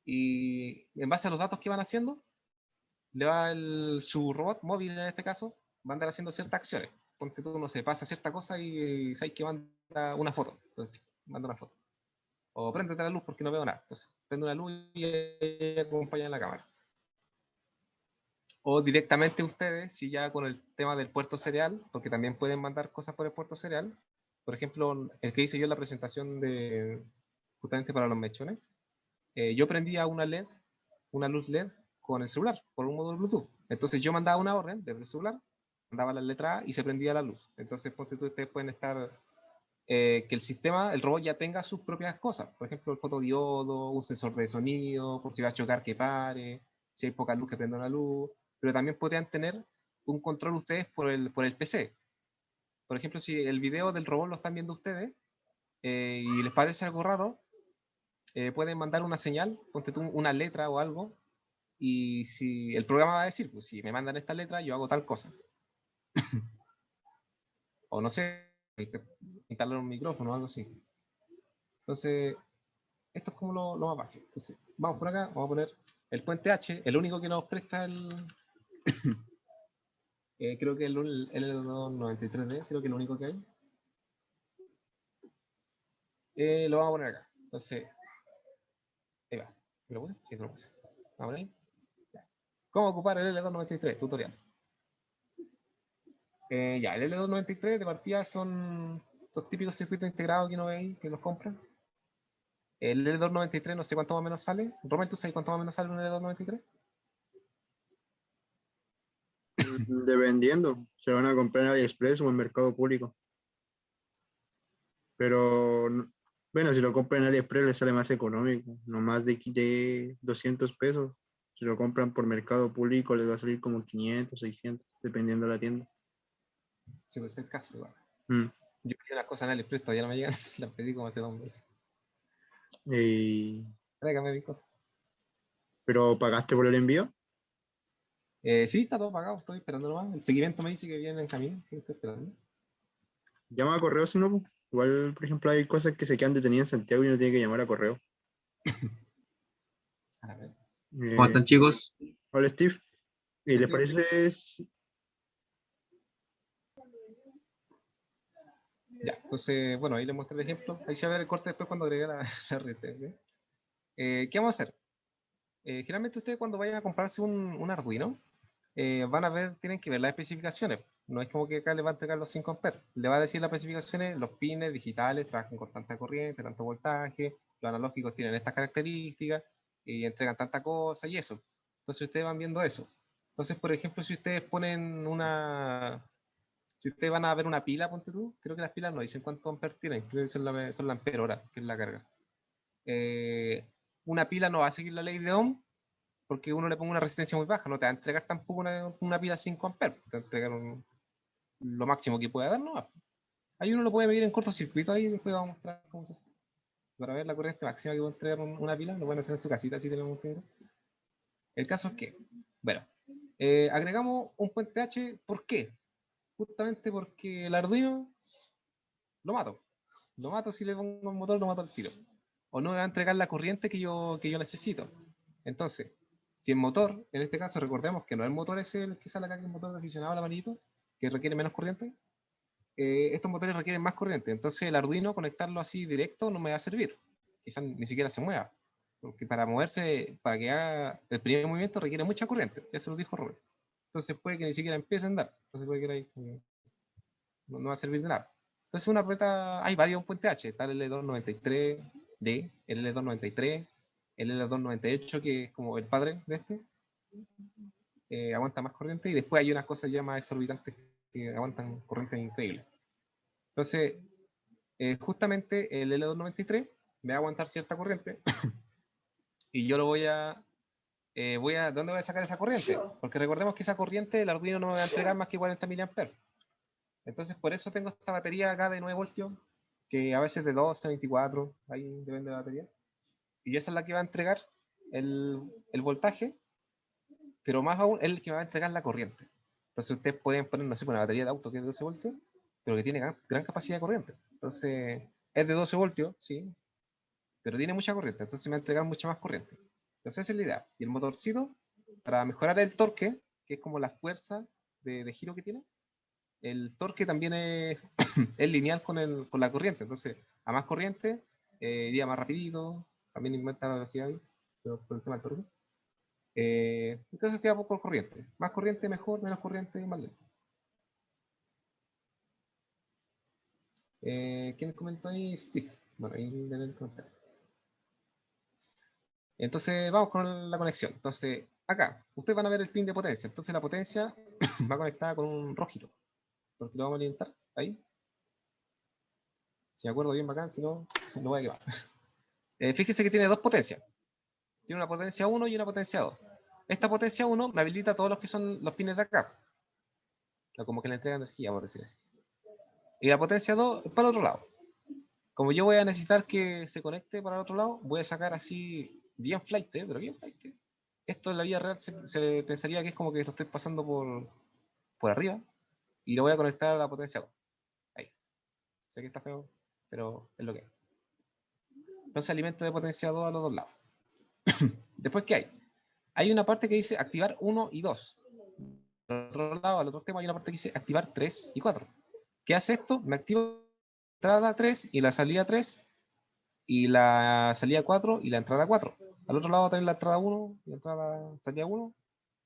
Y en base a los datos que van haciendo, su robot móvil en este caso, va a andar haciendo ciertas acciones. Ponte tú, no sé, pasa cierta cosa y sabes que manda una foto. Entonces, manda una foto. O préndete la luz porque no veo nada. Entonces, prende una luz y acompaña en la cámara. O directamente ustedes, si ya con el tema del puerto serial, porque también pueden mandar cosas por el puerto serial. Por ejemplo, el que hice yo en la presentación justamente para los mechones, yo prendía una luz LED con el celular, por un módulo Bluetooth. Entonces yo mandaba una orden desde el celular, mandaba la letra A y se prendía la luz. Entonces, ustedes pueden estar, que el sistema, el robot ya tenga sus propias cosas. Por ejemplo, el fotodiodo, un sensor de sonido, por si va a chocar que pare, si hay poca luz que prenda una luz. Pero también podrían tener un control ustedes por el PC. Por ejemplo, si el video del robot lo están viendo ustedes y les parece algo raro, pueden mandar una señal, ponte tú una letra o algo, y si el programa va a decir, pues si me mandan esta letra, yo hago tal cosa. O no sé, instalar un micrófono o algo así. Entonces, esto es como lo más básico. Entonces, vamos por acá, vamos a poner el puente H, el único que nos presta creo que el L293D, creo que es el único que hay. Lo vamos a poner acá. Entonces, ahí va. ¿Lo puse? Sí, lo puse. Vamos ahí. ¿Cómo ocupar el L293? Tutorial. Ya, el L293 de partida son los típicos circuitos integrados que uno ve ahí, que los compran. El L293 no sé cuánto más o menos sale. Romel, ¿tú sabes cuánto más o menos sale un L293? Dependiendo, se van a comprar en AliExpress o en Mercado Público. Pero, bueno, si lo compran en AliExpress les sale más económico, no más de 200 pesos. Si lo compran por Mercado Público les va a salir como 500, 600, dependiendo de la tienda. Sí, pues es el caso. Igual. Mm. Yo pedí unas cosas en AliExpress, todavía no me llegan. Las pedí como hace 2 meses. Y- Tráigame mis cosas. ¿Pero pagaste por el envío? Sí, está todo pagado, estoy esperando nomás. El seguimiento me dice que viene en camino, que estoy esperando. Llama a correo si no, pues. Igual, por ejemplo, hay cosas que se quedan detenidas en Santiago y uno tiene que llamar a correo. A ver. ¿Cómo Eh, están, chicos? Hola, Steve. ¿Y les Steve. parece Ya, entonces, bueno, ahí les muestro el ejemplo. Ahí se va a ver el corte después cuando agregue la resistencia. ¿Qué vamos a hacer? Generalmente ustedes cuando vayan a comprarse un Arduino, van a ver, tienen que ver las especificaciones. No es como que acá les va a entregar los 5 amperes. Le va a decir las especificaciones, los pines digitales trabajan con tanta corriente, tanto voltaje, los analógicos tienen estas características y entregan tanta cosa y eso. Entonces ustedes van viendo eso. Entonces, por ejemplo, si ustedes ponen si ustedes van a ver una pila, ponte tú, creo que las pilas no dicen cuántos amperes tienen, creo que son la ampere hora, que es la carga. Una pila no va a seguir la ley de Ohm porque uno le ponga una resistencia muy baja, no te va a entregar tampoco una pila 5 amperes, te va a entregar lo máximo que pueda dar, ¿no? Ahí uno lo puede medir en cortocircuito, ahí después vamos a mostrar cómo se hace. Para ver la corriente máxima que puede entregar una pila, lo pueden hacer en su casita si tenemos un dinero. El caso es que, bueno, agregamos un puente H, ¿por qué? Justamente porque el Arduino lo mato. Lo mato si le pongo un motor, lo mato al tiro. O no me va a entregar la corriente que yo necesito. Entonces, si el motor, en este caso recordemos que no es el motor ese el que sale acá, que es el motor de aficionado al amarillito, que requiere menos corriente, estos motores requieren más corriente. Entonces el Arduino, conectarlo así directo no me va a servir. Quizás ni siquiera se mueva. Porque para moverse, para que haga el primer movimiento requiere mucha corriente. Eso lo dijo Robert. Entonces puede que ni siquiera empiece a andar. Entonces puede que ahí, no va a servir de nada. Entonces una rueda, hay varios puentes H, está el L293D, el L293, el L298, que es como el padre de este, aguanta más corriente, y después hay unas cosas ya más exorbitantes que aguantan corrientes increíbles. Entonces, justamente el L293 me va a aguantar cierta corriente y yo lo ¿dónde voy a sacar esa corriente? Porque recordemos que esa corriente el Arduino no me va a entregar más que 40 mA. Entonces, por eso tengo esta batería acá de 9 voltios, que a veces de 12, 24, ahí depende de la batería. Y esa es la que va a entregar el voltaje, pero más aún es el que me va a entregar la corriente. Entonces, ustedes pueden poner, no sé, una batería de auto que es de 12 voltios, pero que tiene gran capacidad de corriente. Entonces, es de 12 voltios, sí, pero tiene mucha corriente, entonces me va a entregar mucha más corriente. Entonces, esa es la idea. Y el motorcito, para mejorar el torque, que es como la fuerza de giro que tiene, el torque también es, es lineal con la corriente. Entonces, a más corriente, iría más rapidito, también inventa la velocidad ahí, pero por el tema del torque. Entonces queda por corriente. Más corriente mejor, menos corriente más lento. ¿Quién comentó ahí? Steve. Bueno, ahí en el comentario. Entonces vamos con la conexión. Entonces, acá, ustedes van a ver el pin de potencia. Entonces la potencia va conectada con un rojito. Porque lo vamos a alimentar ahí. Si me acuerdo bien bacán, si no, lo voy a quemar. Fíjese que tiene dos potencias. Tiene una potencia 1 y una potencia 2. Esta potencia 1 me habilita todos los que son los pines de acá. Como que le entrega energía, por decir así. Y la potencia 2 es para el otro lado. Como yo voy a necesitar que se conecte para el otro lado, voy a sacar así bien flight, pero bien flight. Esto en la vida real se pensaría que es como que lo estoy pasando por arriba y lo voy a conectar a la potencia 2. Ahí. Sé que está feo, pero es lo que es. Entonces alimento de potencia 2 a los dos lados. Después, ¿qué hay? Hay una parte que dice activar 1 y 2. Al otro lado, al otro tema, hay una parte que dice activar 3 y 4. ¿Qué hace esto? Me activa la entrada 3 y la salida 3 y la salida 4 y la entrada 4. Al otro lado tenés la entrada 1, la entrada salida 1,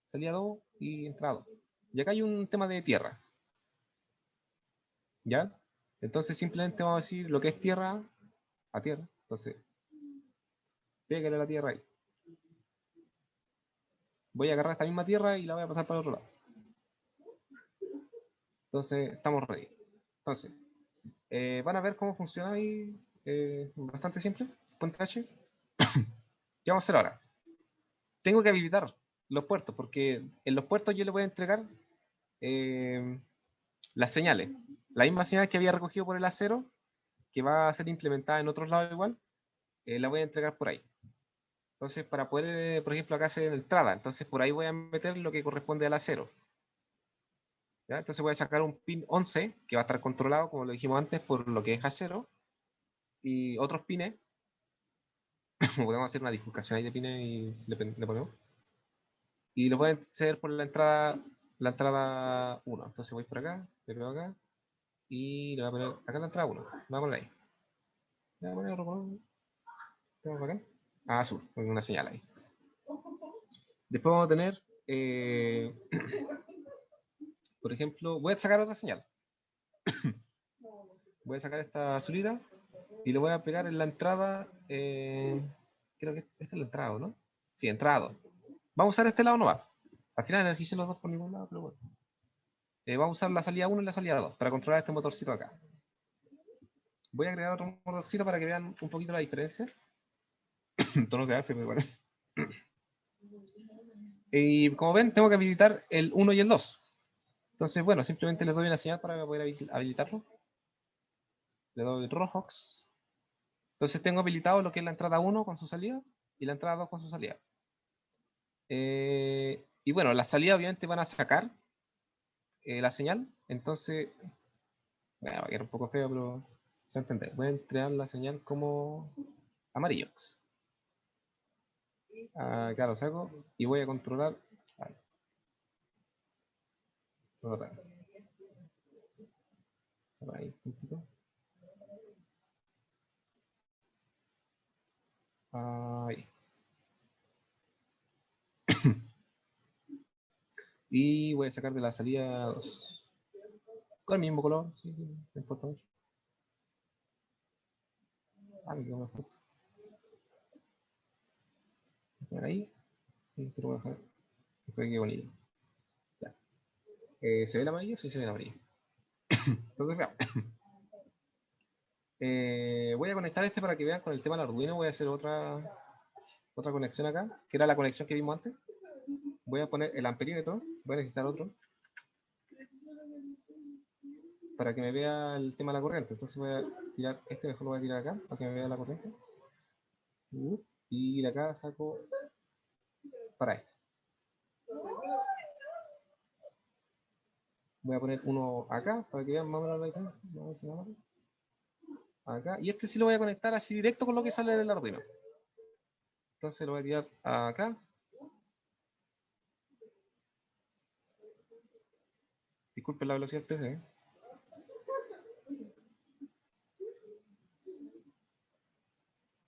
salida 2 y entrada 2. Y acá hay un tema de tierra. ¿Ya? Entonces simplemente vamos a decir lo que es tierra a tierra. Entonces, pégale a la tierra ahí. Voy a agarrar esta misma tierra y la voy a pasar para el otro lado. Entonces, estamos ready. Entonces, van a ver cómo funciona ahí. Bastante simple. Ponte H. ¿Qué vamos a hacer ahora? Tengo que habilitar los puertos, porque en los puertos yo le voy a entregar las señales. La misma señal que había recogido por el acero, que va a ser implementada en otros lados igual, la voy a entregar por ahí. Entonces, para poder, por ejemplo, acá se entrada, entonces por ahí voy a meter lo que corresponde al acero. ¿Ya? Entonces voy a sacar un pin 11, que va a estar controlado, como lo dijimos antes, por lo que es acero, y otros pines. Podemos hacer una dislocación ahí de pines y le ponemos. Y lo voy a hacer por la entrada 1. Entonces voy por acá, le pego acá, y le voy a poner acá la entrada 1. Le voy a poner ahí. Le voy a poner otro color. ¿Tengo acá? Ah, azul, con una señal ahí. Después vamos a tener, por ejemplo, voy a sacar otra señal. Voy a sacar esta azulita y lo voy a pegar en la entrada. Creo que esta es la entrada, ¿no? Sí, entrada 2. Vamos a usar este lado nomás. Al final energicen los dos por ningún lado, pero bueno. Vamos a usar la salida 1 y la salida 2 para controlar este motorcito acá. Voy a crear otro motorcito para que vean un poquito la diferencia. Esto no se hace, pero bueno. Y como ven, tengo que habilitar el 1 y el 2. Entonces, bueno, simplemente les doy una señal para poder habilitarlo. Le doy Rojox. Entonces tengo habilitado lo que es la entrada 1 con su salida y la entrada 2 con su salida. Y bueno, la salida obviamente van a sacar la señal. Entonces, bueno, va a quedar un poco feo, pero se entiende. Voy a entregar la señal como amarillo. Acá lo saco y voy a controlar. Vale. Ahí, puntito. Ahí. Y voy a sacar de la salida 2. Con el mismo color, sí, no importa mucho. Ah, me quedó más justo. Voy a poner ahí. Y te lo voy a dejar. Espero que bonito. Ya. ¿Se ve el amarillo? Sí, se ve el amarillo. Entonces, veamos. Voy a conectar este para que vean con el tema del Arduino. Voy a hacer otra conexión acá, que era la conexión que vimos antes. Voy a poner el amperímetro. Voy a necesitar otro para que me vea el tema de la corriente. Entonces voy a tirar este, mejor lo voy a tirar acá para que me vea la corriente. Y de acá saco para este. Voy a poner uno acá para que vean más o menos la diferencia. Acá. Y este sí lo voy a conectar así directo con lo que sale del Arduino. Entonces lo voy a tirar acá. Disculpen la velocidad del PC.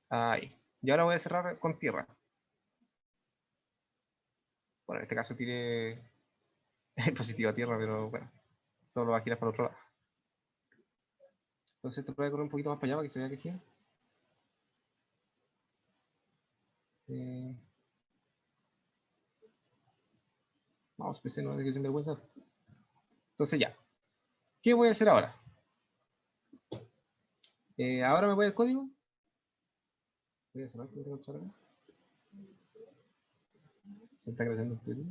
Ahí. Y ahora voy a cerrar con tierra. Bueno, en este caso tiré el positivo a tierra, pero bueno, solo va a girar para el otro lado. Entonces esto lo voy a correr un poquito más para allá para que se vea que gira. Vamos, PC, no dejes sin vergüenza. Entonces ya. ¿Qué voy a hacer ahora? Ahora me voy al código. Voy a cerrar, se está creciendo el PC.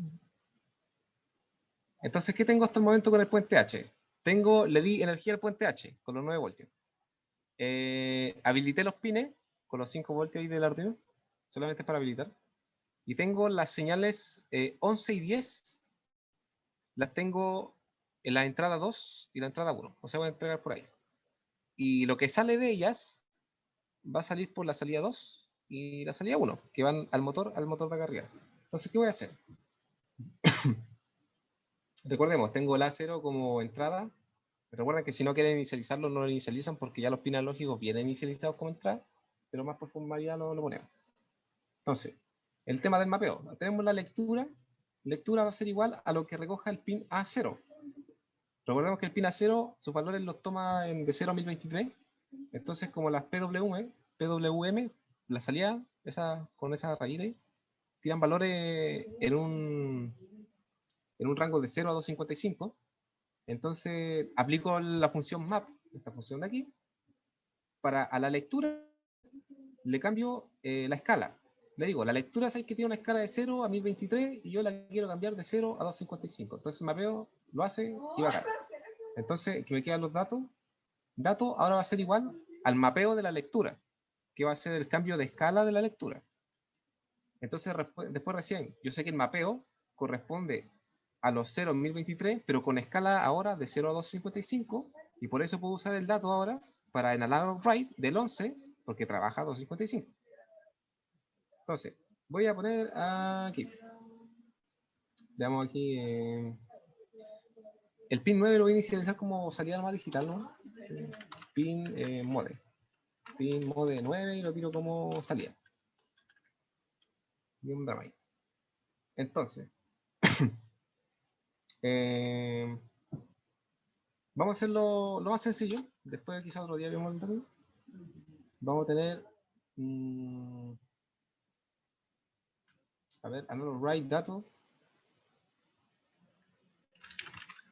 Entonces, ¿qué tengo hasta el momento con el puente H? Le di energía al puente H con los 9 voltios. Habilité los pines con los 5 voltios ahí del Arduino, solamente para habilitar. Y tengo las señales 11 y 10, las tengo en la entrada 2 y la entrada 1. O sea, voy a entregar por ahí. Y lo que sale de ellas va a salir por la salida 2 y la salida 1, que van al motor de acá arriba. Entonces, ¿qué voy a hacer? Recordemos, tengo el A0 como entrada. Recuerden que si no quieren inicializarlo, no lo inicializan porque ya los pines lógicos vienen inicializados como entrada, pero más por formalidad lo ponemos. Entonces, el tema del mapeo. Tenemos la lectura. Lectura va a ser igual a lo que recoja el pin A0. Recordemos que el pin A0, sus valores los toma de 0 a 1023. Entonces, como las PWM, la salida, con esa raíz ahí, tiran valores en un rango de 0 a 255. Entonces, aplico la función map, esta función de aquí, para a la lectura le cambio la escala. Le digo, la lectura es que tiene una escala de 0 a 1023 y yo la quiero cambiar de 0 a 255. Entonces el mapeo lo hace y va acá. Entonces, que me quedan los datos. Datos ahora va a ser igual al mapeo de la lectura, que va a ser el cambio de escala de la lectura. Entonces, después recién, yo sé que el mapeo corresponde a los 0 en 1023, pero con escala ahora de 0 a 255, y por eso puedo usar el dato ahora para en analog write del 11, porque trabaja a 255. Entonces, voy a poner aquí. Le damos aquí. El pin 9 lo voy a inicializar como salida normal digital, ¿no? Pin mode. Pin mode 9 y lo tiro como salida. Y un drama ahí. Entonces, vamos a hacerlo lo más sencillo. Después quizás otro día vemos el dato. Vamos a tener a ver, analog write dato,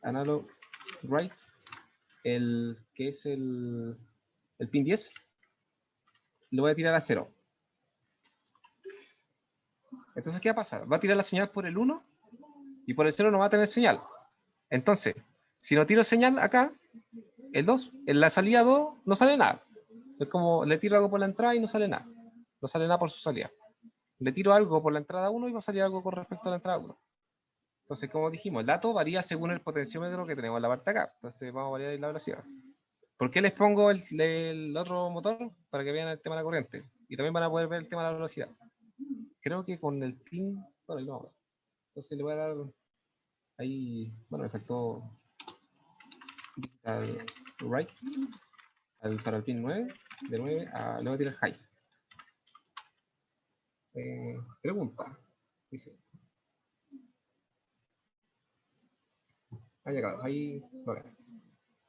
analog write, el que es el pin 10, lo voy a tirar a 0. Entonces, ¿qué va a pasar? Va a tirar la señal por el 1 y por el 0 no va a tener señal. Entonces, si no tiro señal acá, el 2, en la salida 2 no sale nada. Es como le tiro algo por la entrada y no sale nada. No sale nada por su salida. Le tiro algo por la entrada 1 y va a salir algo con respecto a la entrada 1. Entonces, como dijimos, el dato varía según el potenciómetro que tenemos en la parte acá. Entonces, vamos a variar la velocidad. ¿Por qué les pongo el otro motor? Para que vean el tema de la corriente. Y también van a poder ver el tema de la velocidad. Creo que con el pin... Bueno, no. Entonces le voy a dar... Ahí... Bueno, me faltó... Al right. Para el pin 9. De 9 a... Le voy a tirar high. Pregunta. Dice... Ahí acá. Ahí... Bueno.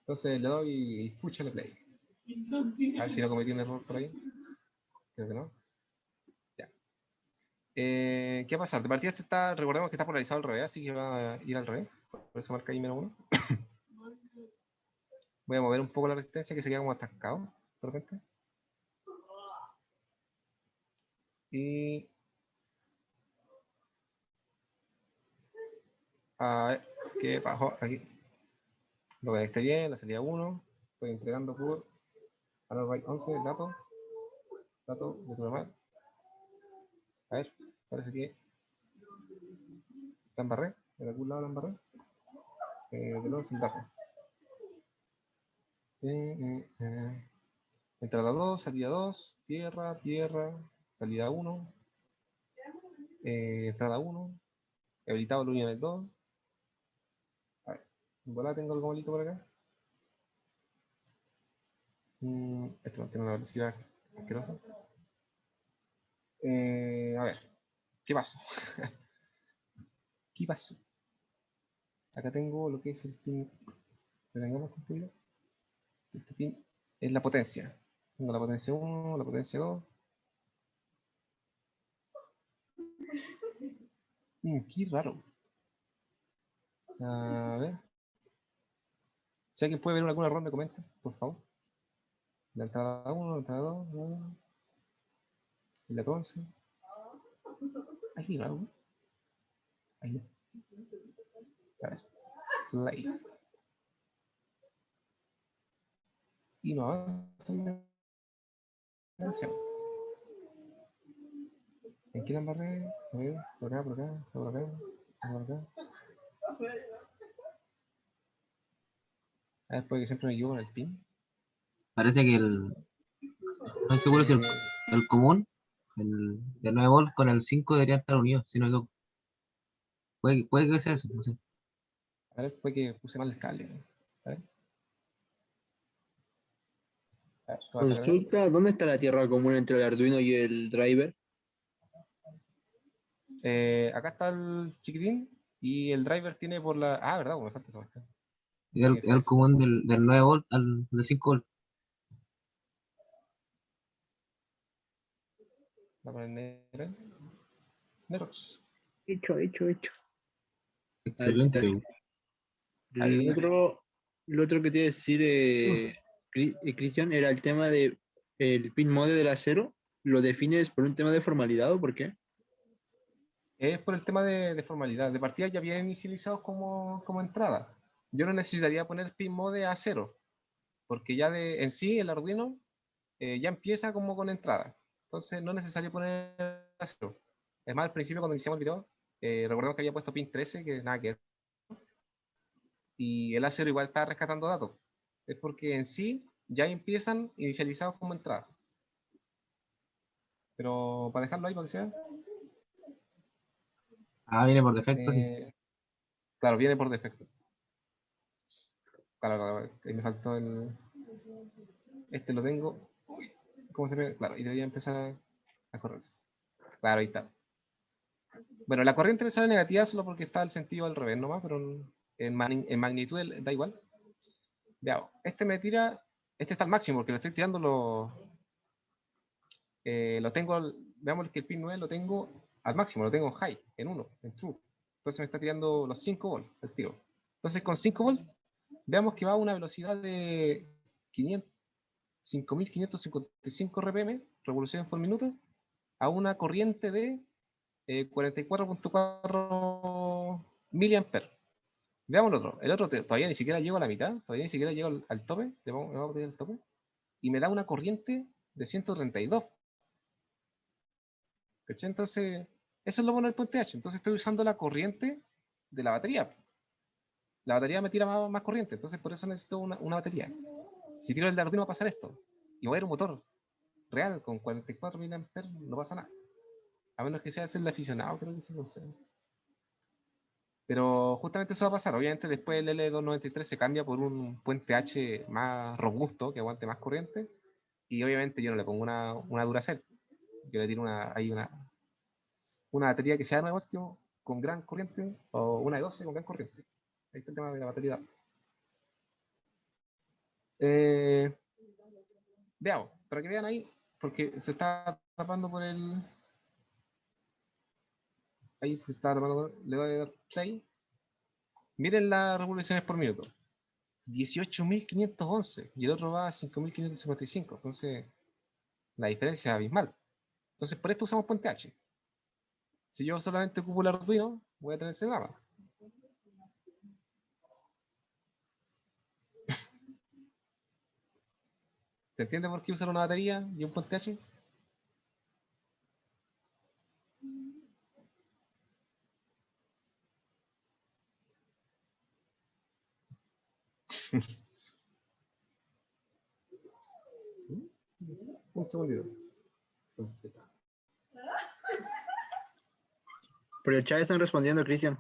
Entonces le doy... Pucha le play. A ver si no cometí un error por ahí. Creo que no. Ya. ¿Qué va a pasar? De partida recordemos que está polarizado al revés, así que va a ir al revés. Por eso marca ahí -1. Voy a mover un poco la resistencia que se queda como atascado de repente. Y a ver, ¿qué pasó aquí? Lo que esté bien, la salida 1. Estoy entregando por byte 11, dato de tu normal. A ver, parece que la embarré, en algún lado la embarré. De nuevo sin dato. Entrada 2, salida 2, tierra, salida 1, entrada 1, habilitado el unión 2. A ver, igual tengo algo malito por acá. Esto no tiene una velocidad asquerosa. A ver, ¿qué pasó? ¿Qué pasó? Acá tengo lo que es el pin. Detengamos construido. Este pin es la potencia. Tengo la potencia 1, la potencia 2. Qué raro. A ver. Si alguien puede ver alguna ronda, comenta, por favor. La entrada 1, la entrada 2, la 11. Ay, qué raro. Ahí no. A ver. Play. Y no avanza la canción. ¿En qué la embarré? A ver, por acá, por acá, por acá, por acá. A ver, puede que siempre me equivoco en el pin. Parece que no estoy seguro si el común, el de 9 volt con el 5 deberían estar unidos, si no equivoco. Puede que sea eso, no sé. A ver, puede que puse mal el cable. A ver. A ver, ¿qué va a sacar ahí? Consulta, ¿dónde está la tierra común entre el Arduino y el driver? Acá está el chiquitín y el driver tiene por la. Ah, ¿verdad? Me falta esa cuestión. El común del 9 volt al de 5 volt. Va a poner Nerox. Hecho. Excelente. Lo otro que te iba a decir, Cristian, era el tema de el pin mode del acero. ¿Lo defines por un tema de formalidad o por qué? Es por el tema de formalidad. De partida ya vienen inicializados como entrada. Yo no necesitaría poner pin mode a 0, porque ya en sí el Arduino ya empieza como con entrada. Entonces no es necesario poner a 0. Es más, al principio cuando iniciamos el video, recordemos que había puesto pin 13, que nada que ver. Y el A0 igual está rescatando datos. Es porque en sí ya empiezan inicializados como entrada. Pero para dejarlo ahí para que sea. Ah, viene por defecto, sí. Claro, viene por defecto. Claro, ahí me faltó este lo tengo. Uy, ¿cómo se ve? Claro, y debería empezar a correr. Claro, ahí está. Bueno, la corriente me sale negativa solo porque está el sentido al revés nomás, pero en magnitud da igual. Veamos, este me tira, este está al máximo porque lo estoy tirando, lo tengo, veamos que el pin 9 lo tengo al máximo, lo tengo en high, en 1, en true. Entonces me está tirando los 5 volts el tiro. Entonces con 5 volts, veamos que va a una velocidad de 5.555 RPM, revoluciones por minuto, a una corriente de 44.4 miliamperes. Veamos el otro. El otro todavía ni siquiera llego a la mitad, todavía ni siquiera llego al tope, le vamos a poner el tope, y me da una corriente de 132. ¿Cachai? Entonces, eso es lo bueno del puente H. Entonces estoy usando la corriente de la batería. La batería me tira más corriente, entonces por eso necesito una batería. Si tiro el de Arduino va a pasar esto. Y voy a ir un motor real con 44 mA, no pasa nada. A menos que sea el aficionado, creo que sí, no sé. Pero justamente eso va a pasar. Obviamente después el L293 se cambia por un puente H más robusto, que aguante más corriente. Y obviamente yo no le pongo una Duracell. Yo le tiro una batería que sea de 9 voltios con gran corriente o una de 12 con gran corriente. Ahí está el tema de la batería. Veamos, para que vean ahí, porque se está tapando por el... Ahí se está tapando, le voy a dar play. Miren las revoluciones por minuto. 18.511 y el otro va a 5.555. Entonces, la diferencia es abismal. Entonces, por esto usamos Puente H. Si yo solamente ocupo el Arduino, voy a tener ese drama. ¿Se entiende por qué usar una batería y un Puente H? Un segundito. Por el chat están respondiendo, Cristian.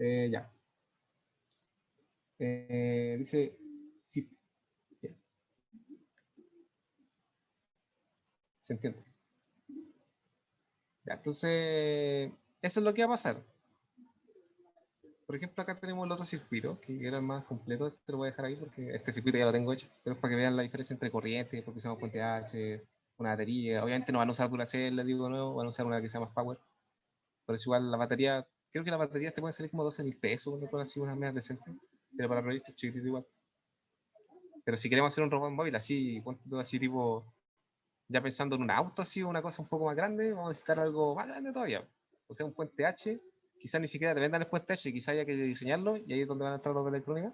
Ya. Dice, sí. Bien. ¿Se entiende? Ya, entonces, eso es lo que va a pasar. Por ejemplo, acá tenemos el otro circuito, que era el más completo. Te lo voy a dejar ahí porque este circuito ya lo tengo hecho. Pero es para que vean la diferencia entre corriente, porque usamos Puente H, una batería. Obviamente no van a usar Duracell, les digo de nuevo, van a usar una que sea más power. Por eso igual la batería, creo que la batería te pueden salir como 12.000 pesos, una cosa así, unas medias decentes. Pero para proyectos chiquititos igual. Pero si queremos hacer un robot móvil así, así tipo, ya pensando en un auto así, una cosa un poco más grande, vamos a necesitar algo más grande todavía. O sea, un puente H, quizás ni siquiera te vendan el puente H, quizás haya que diseñarlo, y ahí es donde van a entrar los de electrónica.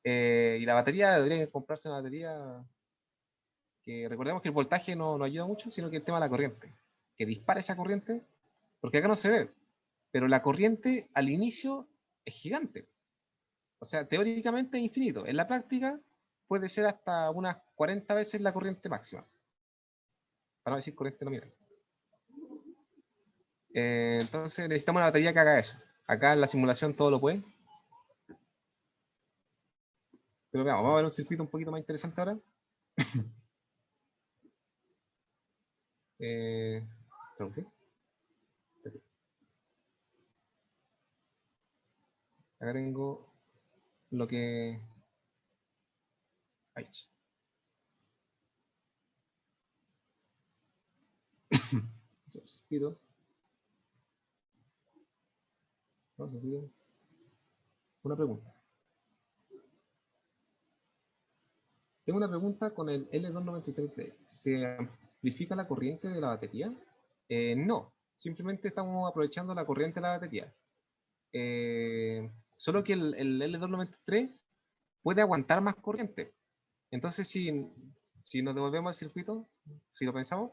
Y la batería, debería comprarse una batería que recordemos que el voltaje no ayuda mucho, sino que el tema de la corriente. Que dispare esa corriente, porque acá no se ve, pero la corriente al inicio es gigante. O sea, teóricamente es infinito. En la práctica puede ser hasta unas 40 veces la corriente máxima. Para no decir corriente nominal. Entonces necesitamos una batería que haga eso. Acá en la simulación todo lo puede. Pero veamos, vamos a ver un circuito un poquito más interesante ahora. Acá tengo lo que... Ahí. Circuito. Una pregunta. Tengo una pregunta con el L293D. ¿Se amplifica la corriente de la batería? No, simplemente estamos aprovechando la corriente de la batería. Solo que el L293 puede aguantar más corriente. Entonces, si nos devolvemos al circuito, si lo pensamos,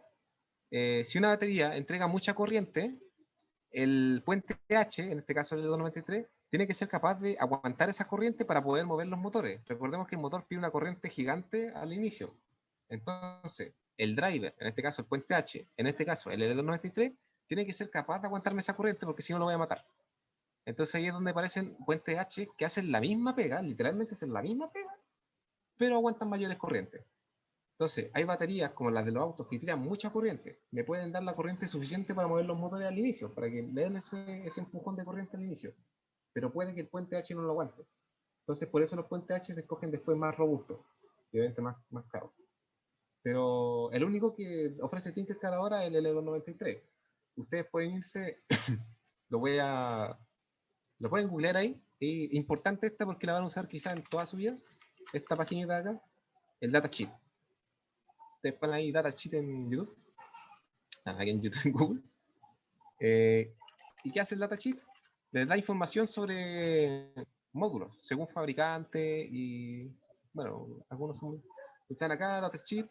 si una batería entrega mucha corriente, el puente H, en este caso el L293, tiene que ser capaz de aguantar esa corriente para poder mover los motores. Recordemos que el motor pide una corriente gigante al inicio. Entonces, el driver, en este caso el puente H, en este caso el L293, tiene que ser capaz de aguantarme esa corriente porque si no lo voy a matar. Entonces ahí es donde aparecen puentes H que hacen la misma pega, literalmente hacen la misma pega, pero aguantan mayores corrientes. Entonces, hay baterías como las de los autos que tiran mucha corriente. Me pueden dar la corriente suficiente para mover los motores al inicio, para que le den ese empujón de corriente al inicio. Pero puede que el puente H no lo aguante. Entonces, por eso los puentes H se escogen después más robustos y obviamente más caros. Pero el único que ofrece Tinkercad ahora es el L293. Ustedes pueden irse, lo pueden googlear ahí. Es importante esta porque la van a usar quizá en toda su vida. Esta paginita de acá, el datasheet. Ustedes ponen ahí datasheet en YouTube. O sea, aquí en YouTube, en Google. ¿Y qué hace el datasheet? Les da información sobre módulos, según fabricante y, bueno, algunos son... Están acá, datasheet.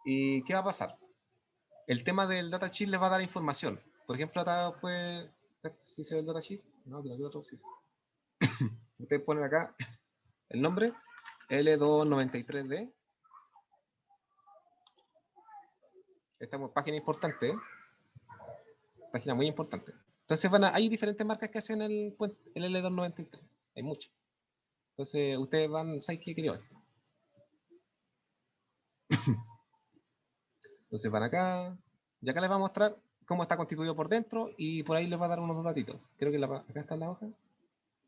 ¿Y qué va a pasar? El tema del datasheet les va a dar información. Por ejemplo, acá puede... Si se ve el datasheet, no, pero otro sí. Ustedes ponen acá el nombre, L293D. Esta es una página importante, página muy importante. Entonces hay diferentes marcas que hacen el L293. Hay muchas. Entonces ustedes van, ¿sabes qué quería? Entonces van acá, y acá les va a mostrar cómo está constituido por dentro y por ahí les va a dar unos datitos. Creo que acá está la hoja.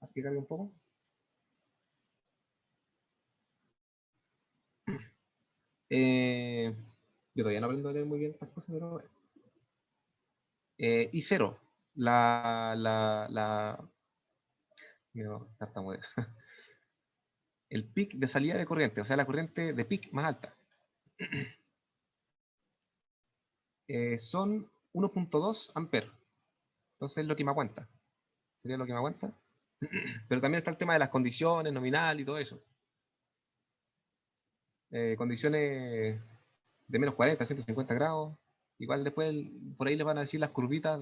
Aquí cargue un poco. Yo todavía no aprendo a leer muy bien estas cosas, pero bueno. I0, no, tartamudeo. El pic de salida de corriente, o sea, la corriente de pic más alta. Son 1.2 amperes. Entonces es lo que me aguanta. Sería lo que me aguanta. Pero también está el tema de las condiciones, nominal y todo eso. Condiciones de menos 40, 150 grados. Igual después por ahí les van a decir las curvitas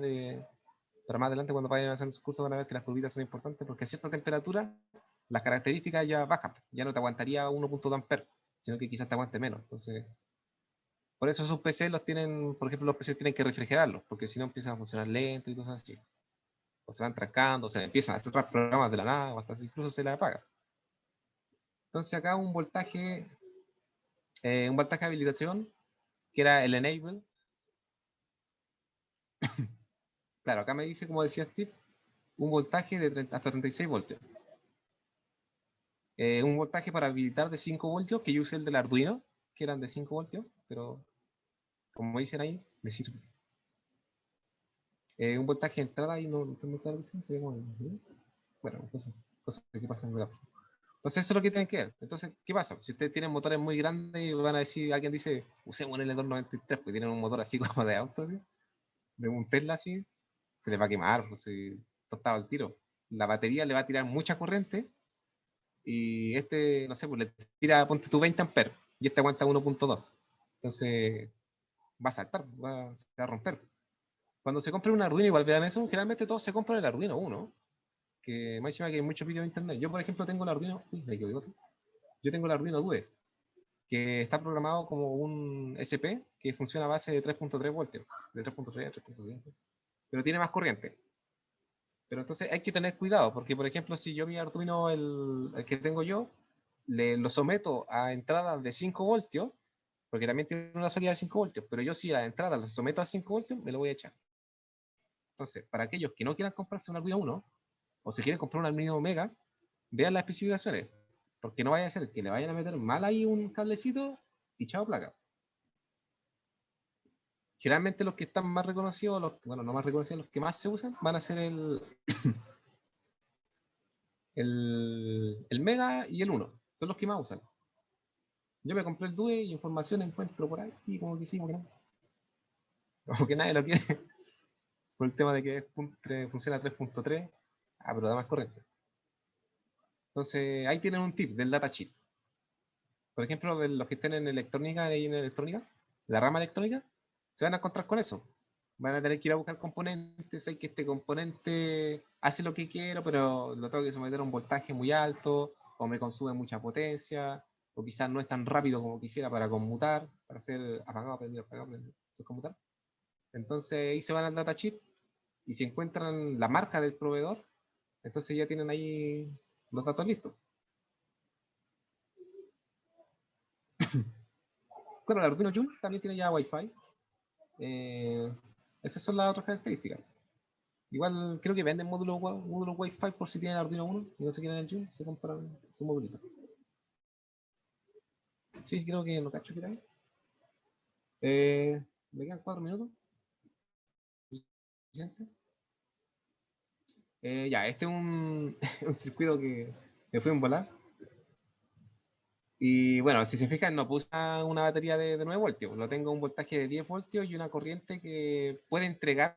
para más adelante cuando vayan haciendo sus cursos van a ver que las curvitas son importantes porque a cierta temperatura las características ya bajan. Ya no te aguantaría 1.2 amperes, sino que quizás te aguante menos. Entonces, por eso esos PC los tienen, por ejemplo, los PC tienen que refrigerarlos, porque si no empiezan a funcionar lento y cosas así. O se van trancando, o se empiezan a hacer programas de la nada, o hasta incluso se les apaga. Entonces acá un voltaje de habilitación, que era el enable. Claro, acá me dice, como decía Steve, un voltaje de hasta 36 voltios. Un voltaje para habilitar de 5 voltios, que yo usé el del Arduino, que eran de 5 voltios, pero como dicen ahí, me sirve. Un voltaje de entrada y no estoy muy claro, se ve como, bueno, cosas que pasan en el gráfico. Entonces eso es lo que tienen que ver. Entonces, ¿qué pasa? Si ustedes tienen motores muy grandes y van a decir, alguien dice, usemos un L293, porque tienen un motor así como de auto, ¿sí? De un Tesla así, se les va a quemar, pues si tostado el tiro. La batería le va a tirar mucha corriente y no sé, pues le tira, ponte tú 20 amperes y este aguanta 1.2. Entonces va a saltar, se va a romper. Cuando se compra un Arduino, igual vean eso, generalmente todos se compran el Arduino 1, que más encima que hay muchos vídeos de internet. Yo, por ejemplo, tengo el Arduino, yo tengo el Arduino Due, que está programado como un SP que funciona a base de 3.3 voltios, de 3.3 a 3.5, pero tiene más corriente. Pero entonces hay que tener cuidado, porque por ejemplo, si yo mi Arduino, el que tengo yo, lo someto a entradas de 5 voltios, porque también tiene una salida de 5 voltios, pero yo si a entrada la someto a 5 voltios, me lo voy a echar. Entonces, para aquellos que no quieran comprarse un Arduino 1, o si quieren comprar un Arduino Mega, vean las especificaciones, porque no vaya a ser que le vayan a meter mal ahí un cablecito y chao placa. Generalmente los que están más reconocidos, bueno, no más reconocidos, los que más se usan, van a ser el Mega y el 1. Son los que más usan. Yo me compré el Due y información encuentro por ahí, y como que sí, como que no. Como que nadie lo quiere. Por el tema de que funciona 3.3. Pero da más corriente. Entonces, ahí tienen un tip del datasheet. Por ejemplo, de los que estén en electrónica y en electrónica, la rama electrónica, se van a encontrar con eso. Van a tener que ir a buscar componentes, hay que este componente hace lo que quiero, pero lo tengo que someter a un voltaje muy alto, o me consume mucha potencia, o quizás no es tan rápido como quisiera para conmutar, para hacer apagado, prendido, conmutar. Entonces ahí se van al datasheet y si encuentran la marca del proveedor, entonces ya tienen ahí los datos listos. Bueno, el Arduino Joule también tiene ya Wi-Fi. Esas son las otras características. Igual creo que venden módulos Wi-Fi por si tienen Arduino 1 y no se quieren el Joule, se compran su modulito. Sí, creo que lo cacho que era ahí. Me quedan 4 minutos. Ya, este es un circuito que me fui en volar. Y bueno, si se fijan, no puse una batería de 9 voltios. Lo tengo un voltaje de 10 voltios y una corriente que puede entregar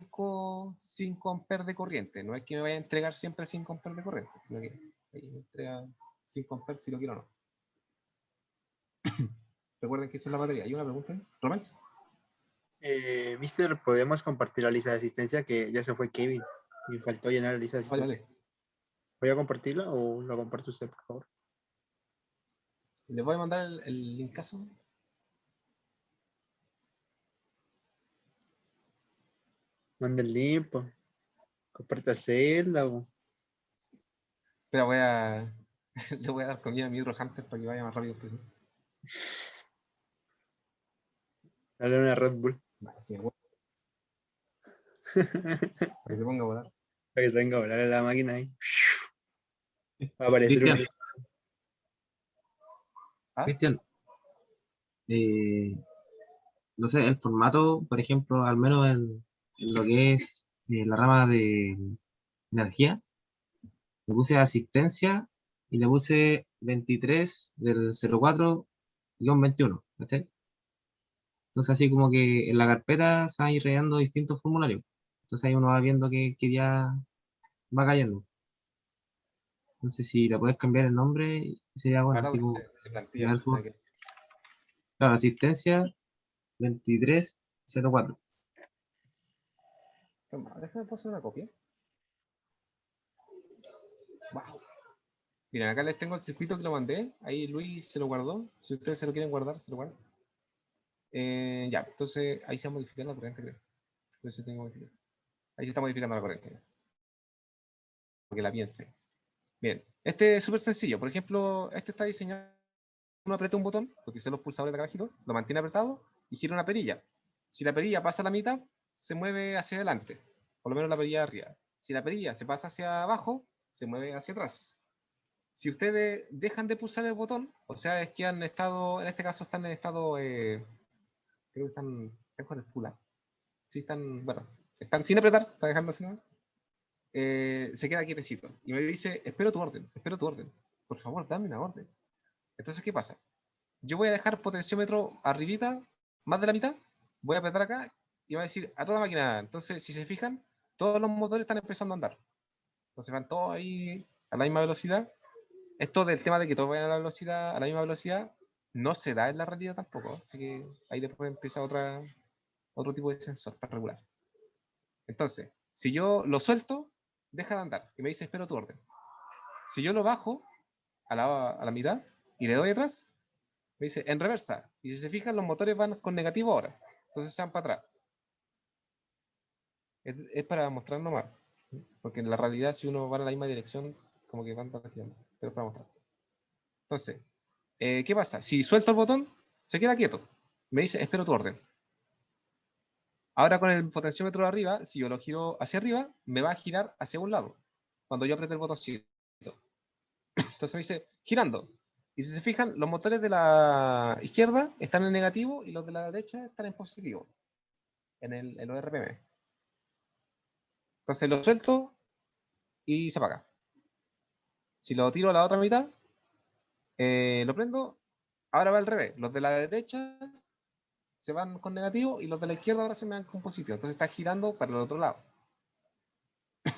5 amperes de corriente. No es que me vaya a entregar siempre 5 amperes de corriente, sino que me entrega 5 amperes si lo quiero o no. Recuerden que esa es la batería. ¿Hay una pregunta? ¿Romance? Mister, ¿podemos compartir la lista de asistencia? Que ya se fue Kevin y faltó llenar la lista de asistencia. Vale. ¿Voy a compartirla o la comparte usted, por favor? Les voy a mandar el linkazo. Manda el link, po. Comparta celda, po. Pero le voy a dar comida a mi Hunter para que vaya más rápido. Pues, ¿sí? Dale una Red Bull. Vale, sí, bueno. Para que se ponga a volar. Para que tenga volar a la máquina ahí. Va a aparecer Cristian, un... ¿Ah? Cristian, no sé, el formato, por ejemplo, al menos en lo que es la rama de energía, le puse asistencia y le puse 23 del 04-21, ¿cachai? Entonces así como que en la carpeta se van a ir creando distintos formularios. Entonces ahí uno va viendo qué día va cayendo. Entonces si le puedes cambiar el nombre, sería bueno, Ahora así porque como se plantilla. crear su, claro, asistencia 2304. Toma, déjame pasar una copia. Wow. Miren, acá les tengo el circuito que lo mandé. Ahí Luis se lo guardó. Si ustedes se lo quieren guardar, se lo guardan. Ya, entonces ahí se va modificando la corriente, creo. Entonces tengo ahí se está modificando la corriente. Porque la piense. Bien, este es súper sencillo. Por ejemplo, este está diseñado. Uno aprieta un botón, porque son los pulsadores de acá abajito, lo mantiene apretado y gira una perilla. Si la perilla pasa a la mitad, se mueve hacia adelante. Por lo menos la perilla de arriba. Si la perilla se pasa hacia abajo, se mueve hacia atrás. Si ustedes dejan de pulsar el botón, o sea, es que han estado, en este caso están en estado, creo que están con el pull up. Sí, están, bueno, están sin apretar, está dejando así, ¿no? Se queda quietecito. Y me dice, espero tu orden. Por favor, dame una orden. Entonces, ¿qué pasa? Yo voy a dejar potenciómetro arribita, más de la mitad, voy a apretar acá y va a decir a toda máquina. Entonces, si se fijan, todos los motores están empezando a andar. Entonces van todos ahí a la misma velocidad. Esto del tema de que todos vayan a la velocidad, a la misma velocidad, no se da en la realidad tampoco. Así que ahí después empieza otro tipo de sensor para regular. Entonces, si yo lo suelto, deja de andar y me dice espero tu orden. Si yo lo bajo a la mitad y le doy atrás, me dice en reversa. Y si se fijan, los motores van con negativo ahora. Entonces se van para atrás. Es para mostrar nomás. Porque en la realidad, si uno va en la misma dirección, como que van girando. Pero es para mostrar. Entonces, ¿qué pasa? Si suelto el botón, se queda quieto. Me dice, espero tu orden. Ahora con el potenciómetro de arriba, si yo lo giro hacia arriba, me va a girar hacia un lado. Cuando yo apriete el botoncito. Entonces me dice, girando. Y si se fijan, los motores de la izquierda están en negativo y los de la derecha están en positivo. En los RPM. Entonces lo suelto y se apaga. Si lo tiro a la otra mitad, lo prendo, ahora va al revés. Los de la derecha se van con negativo y los de la izquierda ahora se me van con positivo. Entonces está girando para el otro lado.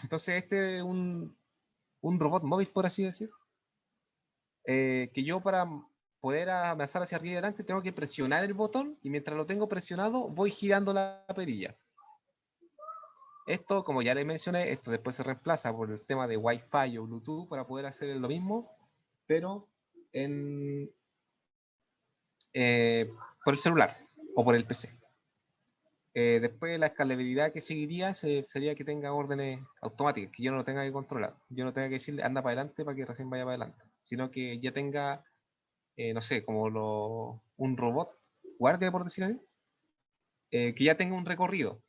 Entonces este es un robot móvil, por así decir, que yo para poder avanzar hacia arriba y adelante tengo que presionar el botón y mientras lo tengo presionado voy girando la perilla. Esto, como ya les mencioné, esto después se reemplaza por el tema de Wi-Fi o Bluetooth para poder hacer lo mismo, pero por el celular o por el PC. Después la escalabilidad que seguiría sería que tenga órdenes automáticas, que yo no lo tenga que controlar. Yo no tenga que decirle anda para adelante para que recién vaya para adelante, sino que ya tenga, no sé, como un robot guardia, por decirlo así, que ya tenga un recorrido.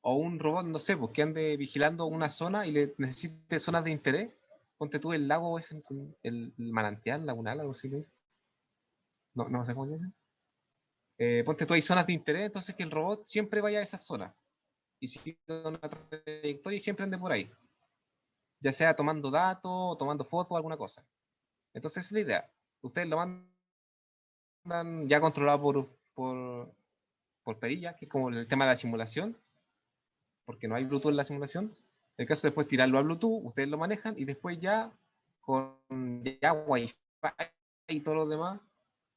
O un robot, no sé, pues que ande vigilando una zona y le necesite zonas de interés. Ponte tú el lago, el manantial, lagunal, algo así. No, no sé cómo se dice. Ponte tú hay zonas de interés, entonces que el robot siempre vaya a esas zonas. Y siga una trayectoria y siempre ande por ahí. Ya sea tomando datos, tomando fotos, alguna cosa. Entonces esa es la idea. Ustedes lo mandan ya controlado por perilla, que es como el tema de la simulación, porque no hay Bluetooth en la simulación. El caso después tirarlo a Bluetooth, ustedes lo manejan y después ya con ya Wi-Fi y todo lo demás,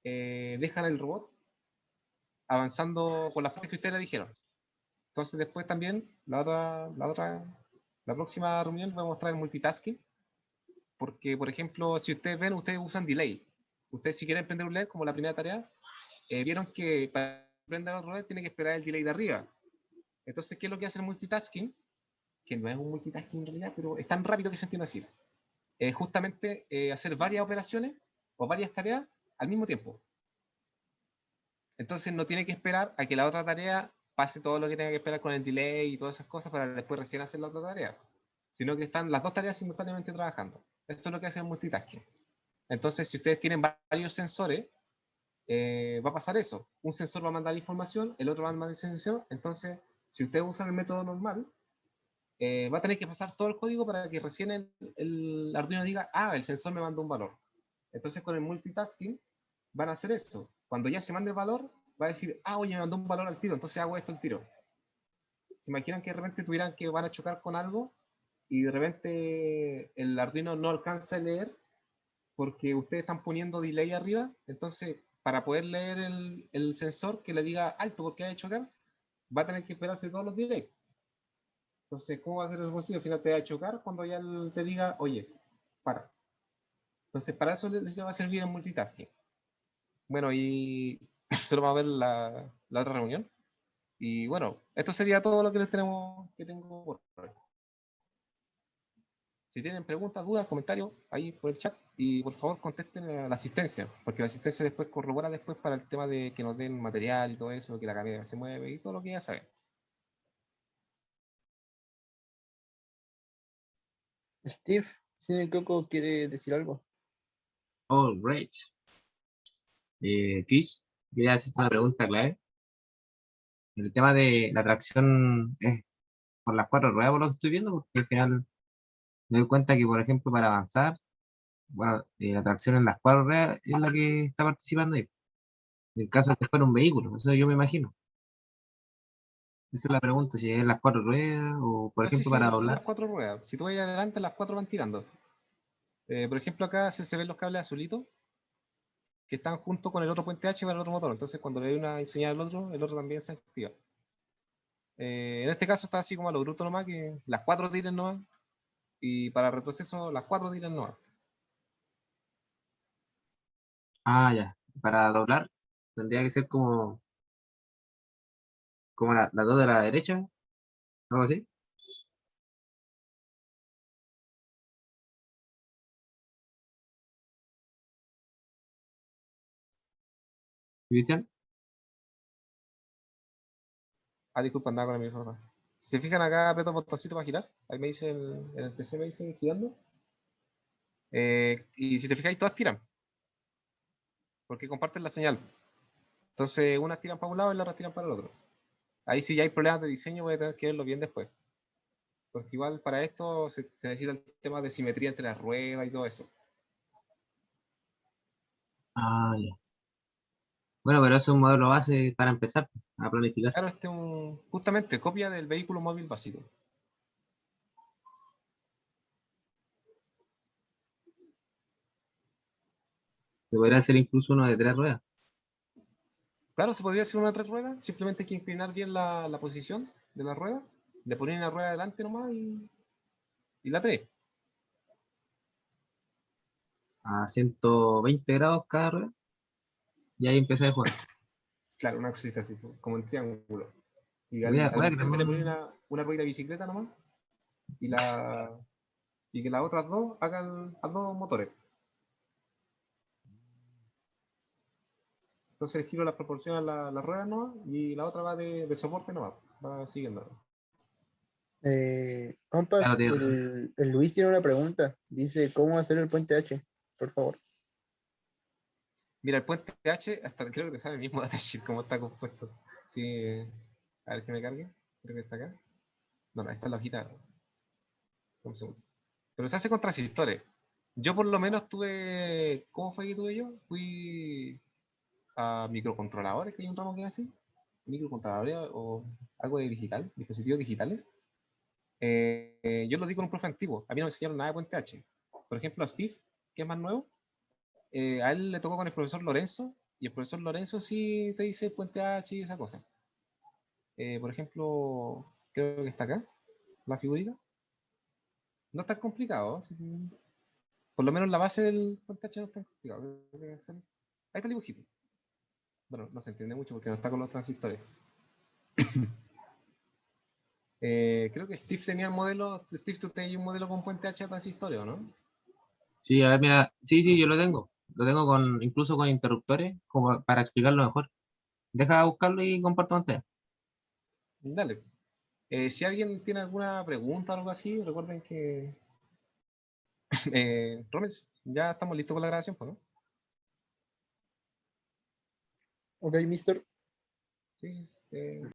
dejan el robot avanzando con las partes que ustedes le dijeron. Entonces después también la próxima reunión voy a mostrar el multitasking, porque por ejemplo, si ustedes ven, ustedes usan delay. Ustedes si quieren prender un LED como la primera tarea, vieron que para prender otro LED tiene que esperar el delay de arriba. Entonces, ¿qué es lo que hace el multitasking? Que no es un multitasking en realidad, pero es tan rápido que se entiende así. Justamente hacer varias operaciones o varias tareas al mismo tiempo. Entonces no tiene que esperar a que la otra tarea pase todo lo que tenga que esperar con el delay y todas esas cosas para después recién hacer la otra tarea, sino que están las dos tareas simultáneamente trabajando. Eso es lo que hace el multitasking. Entonces, si ustedes tienen varios sensores, va a pasar eso. Un sensor va a mandar información, el otro va a mandar información. Entonces, si ustedes usan el método normal, va a tener que pasar todo el código para que recién el Arduino diga, ah, el sensor me mandó un valor. Entonces, con el multitasking, van a hacer eso. Cuando ya se mande el valor, va a decir, ah, oye, me mandó un valor al tiro, entonces hago esto al tiro. ¿Se imaginan que de repente tuvieran que van a chocar con algo y de repente el Arduino no alcanza a leer porque ustedes están poniendo delay arriba? Entonces, para poder leer el sensor que le diga alto porque hay que chocar, va a tener que esperarse todos los delays. Entonces, ¿cómo va a ser eso posible? Al final te va a chocar cuando ya él te diga, oye, para. Entonces, para eso les va a servir el multitasking. Bueno, y solo vamos a ver la otra reunión. Y bueno, esto sería todo lo que les tengo por hoy. Si tienen preguntas, dudas, comentarios, ahí por el chat. Y por favor contesten a la asistencia, porque la asistencia después corrobora después para el tema de que nos den material y todo eso, que la cámara se mueve y todo lo que ya saben. Steve, Cine Coco quiere decir algo. All right. Chris, quería hacerte una pregunta clave. El tema de la tracción es por las 4 ruedas, por lo que estoy viendo, porque al final me doy cuenta que, por ejemplo, para avanzar, bueno, la tracción en las 4 ruedas es la que está participando ahí. En el caso de que fuera un vehículo, eso yo me imagino. Esa es la pregunta, si es las 4 ruedas o, por No sé ejemplo, si para son las doblar. 4 ruedas. Si tú vas adelante, las 4 van tirando. Por ejemplo, acá se ven los cables azulitos que están junto con el otro puente H para el otro motor. Entonces, cuando le doy una señal al otro, el otro también se activa. En este caso está así como a lo bruto nomás, que las 4 tiren nomás. Y para retroceso, las 4 tiran nomás. Ah, ya. Para doblar tendría que ser como la 2 de la derecha, algo así. Cristian. Ah, disculpa, andaba con el micrófono. Si se fijan acá, aprieto el botoncito para girar. Ahí me dice en el PC, me dice girando. Y si te fijáis, todas tiran. Porque comparten la señal. Entonces, unas tiran para un lado y las otras tiran para el otro. Ahí si ya hay problemas de diseño, voy a tener que verlo bien después. Porque igual para esto se necesita el tema de simetría entre las ruedas y todo eso. Ah, ya. Bueno, pero eso es un modelo base para empezar a planificar. Claro, este es justamente copia del vehículo móvil básico. Se podría hacer incluso uno de 3 ruedas. Claro, se podría hacer una 3 ruedas, simplemente hay que inclinar bien la posición de la rueda, le ponen la rueda adelante nomás y la 3. A 120 grados cada rueda. Y ahí empieza a jugar. Claro, una cosita así, como en triángulo. Y Voy a al crear frente le ponen una rueda de bicicleta nomás y, y que las otras dos hagan a dos motores. Entonces el giro las proporciona la rueda nomás y la otra va de soporte nomás, va siguiendo. Claro, Compas, tienes razón. el Luis tiene una pregunta. Dice, ¿cómo hacer el puente H? Por favor. Mira, el puente H, hasta creo que te sale el mismo datasheet cómo está compuesto. Sí, a ver que me cargue. Creo que está acá. No, esta es la hojita. Un segundo. Pero se hace con transistores. Yo por lo menos tuve. ¿Cómo fue que tuve yo? Fui a microcontroladores, que hay un ramo que es así. Microcontroladores o algo de digital, dispositivos digitales. Yo lo di con un profe antiguo. A mí no me enseñaron nada de puente H. Por ejemplo, a Steve, que es más nuevo, a él le tocó con el profesor Lorenzo, y el profesor Lorenzo sí te dice puente H y esa cosa. Por ejemplo, creo que está acá, la figurita. No es tan complicado. ¿Sí? Por lo menos la base del puente H no es tan complicado. Ahí está el dibujito. Bueno, no se entiende mucho porque no está con los transistores. Creo que Steve tenía el modelo. Steve, tú tenías un modelo con puente H transistor, ¿no? Sí, a ver, mira. Sí, yo lo tengo. Lo tengo incluso con interruptores, como para explicarlo mejor. Deja de buscarlo y comparto pantalla. Dale. Si alguien tiene alguna pregunta o algo así, recuerden que. Romens, ya estamos listos con la grabación, ¿no? Ok, mister. Sí,